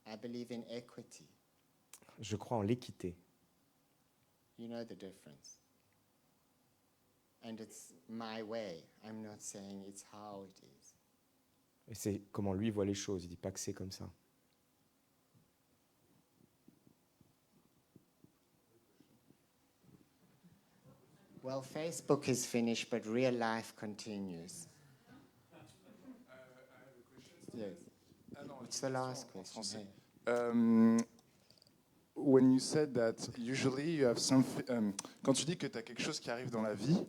I believe in equity. Je crois en l'équité. You know the difference. And it's my way. I'm not saying it's how it is. Et c'est comment lui voit les choses. Il dit pas que c'est comme ça. Well, Facebook is finished, but real life continues. Yes. What's the last question? Hey. When you said that usually you have something, quand tu dis que tu as quelque chose qui arrive dans la vie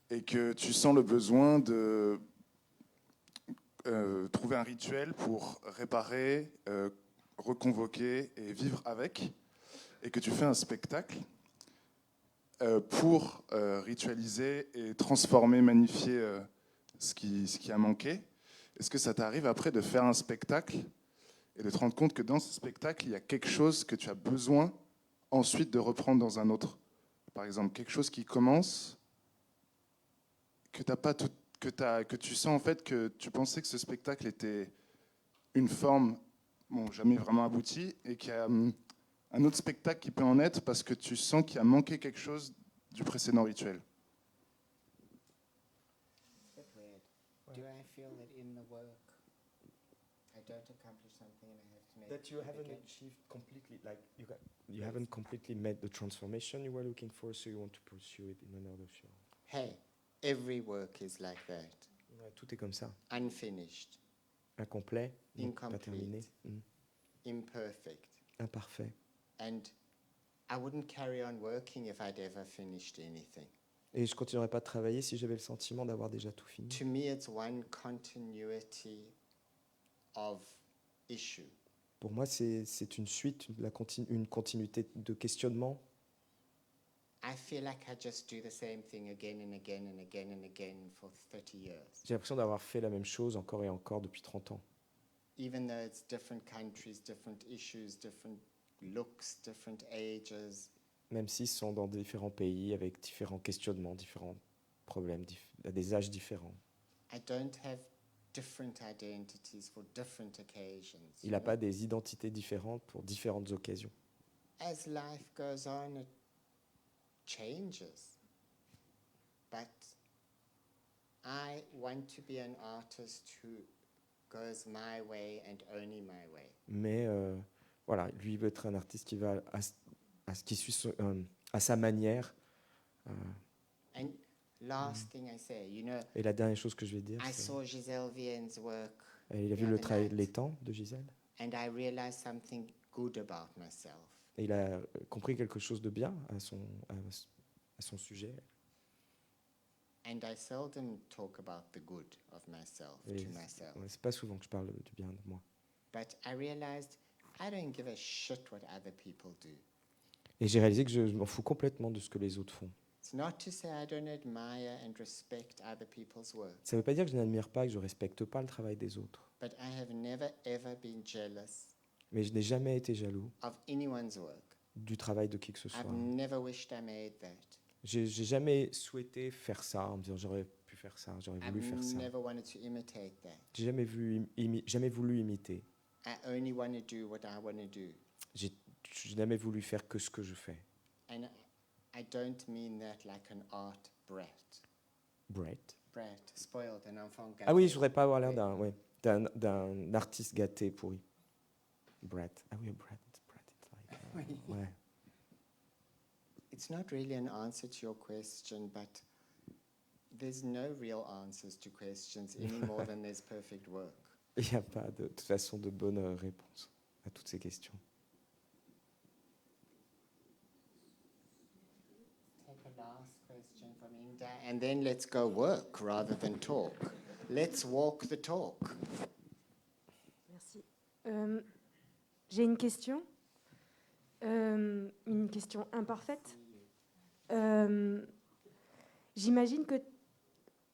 et que tu sens le besoin de trouver un rituel pour réparer, reconvoquer et vivre avec, et que tu fais un spectacle pour ritualiser et transformer, magnifier ce qui a manqué. Est-ce que ça t'arrive après de faire un spectacle et de te rendre compte que dans ce spectacle, il y a quelque chose que tu as besoin ensuite de reprendre dans un autre? Par exemple, quelque chose qui commence, que t'as pas tout, que tu sens en fait que tu pensais que ce spectacle était une forme, bon, jamais vraiment aboutie, et qu'il y a un autre spectacle qui peut en être parce que tu sens qu'il a manqué quelque chose du précédent rituel. Do I feel that in the work I don't accomplish something and I have to make That you it haven't again? achieved completely, like you haven't completely made the transformation you were looking for, so you want to pursue it in another show. Hey, every work is like that. Ouais, tout est comme ça. Unfinished, Incomplet, pas terminé, imperfect. imparfait. And I wouldn't carry on working if I'd ever finished anything. Et je continuerai pas de travailler si j'avais le sentiment d'avoir déjà tout fini. To me, it's one continuity of issue. Pour moi, c'est une suite, une continuité de questionnement. I feel like I just do the same thing again and again and again and again for 30 years. J'ai l'impression d'avoir fait la même chose encore et encore depuis 30 ans. Even though it's different countries, different issues, different looks, different ages. Même s'ils sont dans différents pays, avec différents questionnements, différents problèmes, à des âges différents. I don't have different identities for different occasions. Il n'a pas des identités différentes pour différentes occasions. As life goes on, it changes. But I want to be an artist who goes my way and only my way. Mais voilà, lui il veut être un artiste qui va qui suit à sa manière. And last thing I say, you know, Et la dernière chose que je vais dire, I c'est saw Giselle Vien's work il a vu le travail de l'étang de Gisèle. and I realized something good about myself. Et il a compris quelque chose de bien à son sujet. And I seldom talk about the good of myself Et to myself. c'est pas souvent que je parle du bien de moi. But I realized I don't give a shit what other people do. Et j'ai réalisé que je m'en fous complètement de ce que les autres font. It's not to say I don't admire and respect other people's work, Ça ne veut pas dire que je n'admire pas, que je ne respecte pas le travail des autres. but I have never ever been jealous Mais je n'ai jamais été jaloux of anyone's work. du travail de qui que ce soit. I've never wished I made that. J'ai jamais souhaité faire ça en me disant j'aurais pu faire ça, j'aurais voulu faire I've ça. never wanted to imitate that. J'ai jamais voulu imiter. I only want to do what I want to do. J'ai jamais voulu faire que ce que je fais. And I don't mean that like an art brat. Brett. Brat, spoiled, un enfant gâté. Ah oui, je voudrais pas avoir l'air Oui. d'un artiste gâté pourri. Brett. Ah oui, Brett. It's like, ouais. It's not really an answer to your question, but there's no real answers to questions any more than there's perfect work. Il n'y a pas de toute façon de bonne réponse à toutes ces questions. Take a last question from Inda, and then let's go work rather than talk. Let's walk the talk. Merci. J'ai une question imparfaite. J'imagine que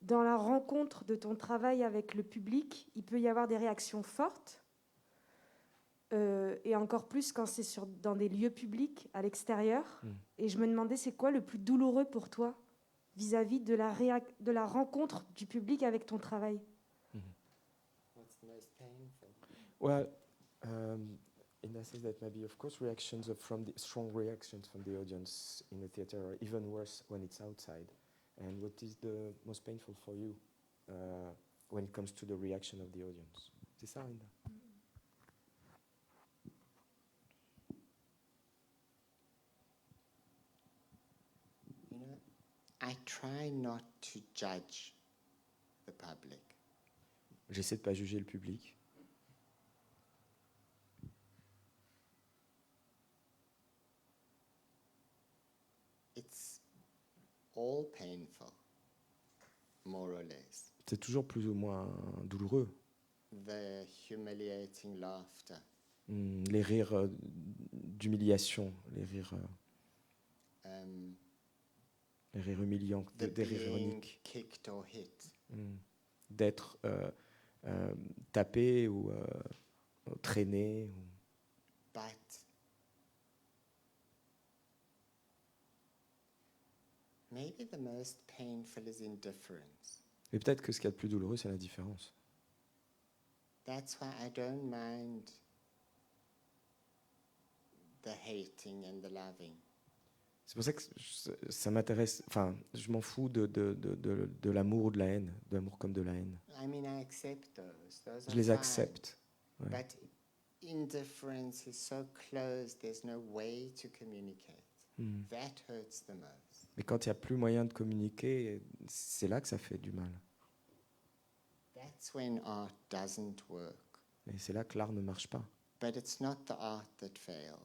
dans la rencontre de ton travail avec le public, il peut y avoir des réactions fortes. et encore plus quand c'est dans des lieux publics, à l'extérieur. Et je me demandais, c'est quoi le plus douloureux pour toi vis-à-vis de la rencontre du public avec ton travail? What's the most painful? Well, in the sense that maybe, of course, strong reactions from the audience in the theater are even worse when it's outside. And what is the most painful for you when it comes to the reaction of the audience? C'est ça, Linda? You know, I try not to judge the public. J'essaie de pas juger le public. It's all painful, more or less. C'est toujours plus ou moins douloureux. The humiliating laughter, Les rires d'humiliation, les rires humiliants, the des rires being ironiques. kicked or hit. D'être tapé ou traîné. But maybe the most painful is indifference. Mais peut-être que ce qu'il y a de plus douloureux, c'est la différence. That's why I don't mind the hating and the loving. C'est pour ça que ça m'intéresse. Enfin, je m'en fous de l'amour ou de la haine, de l'amour comme de la haine. I mean, I accept those. Those Je are les fine. accepte. Ouais. But indifference is so close, there's no way to communicate. That hurts the most. Mais quand il n'y a plus moyen de communiquer, c'est là que ça fait du mal. That's when art doesn't work. Et c'est là que l'art ne marche pas. But it's not the art that fails.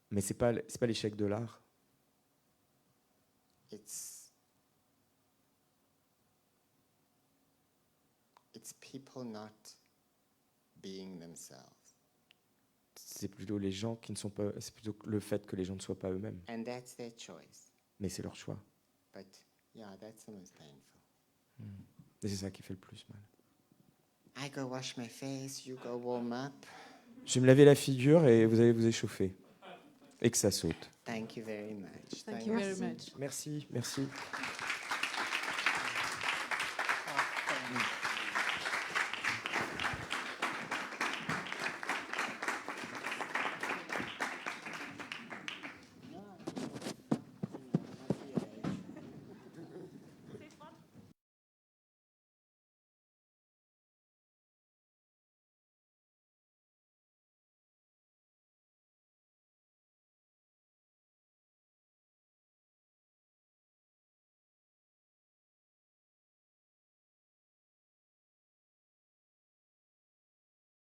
Mais c'est pas l'échec de l'art. It's people not being themselves. C'est plutôt les gens qui ne sont pas. C'est plutôt le fait que les gens ne soient pas eux-mêmes. And that's their choice. Mais c'est leur choix. But yeah, that's the most painful. Et c'est ça qui fait le plus mal. I go wash my face, you go warm up. Je vais me laver la figure et vous allez vous échauffer. Et que ça saute. Thank you very much. Thank you very much. Merci.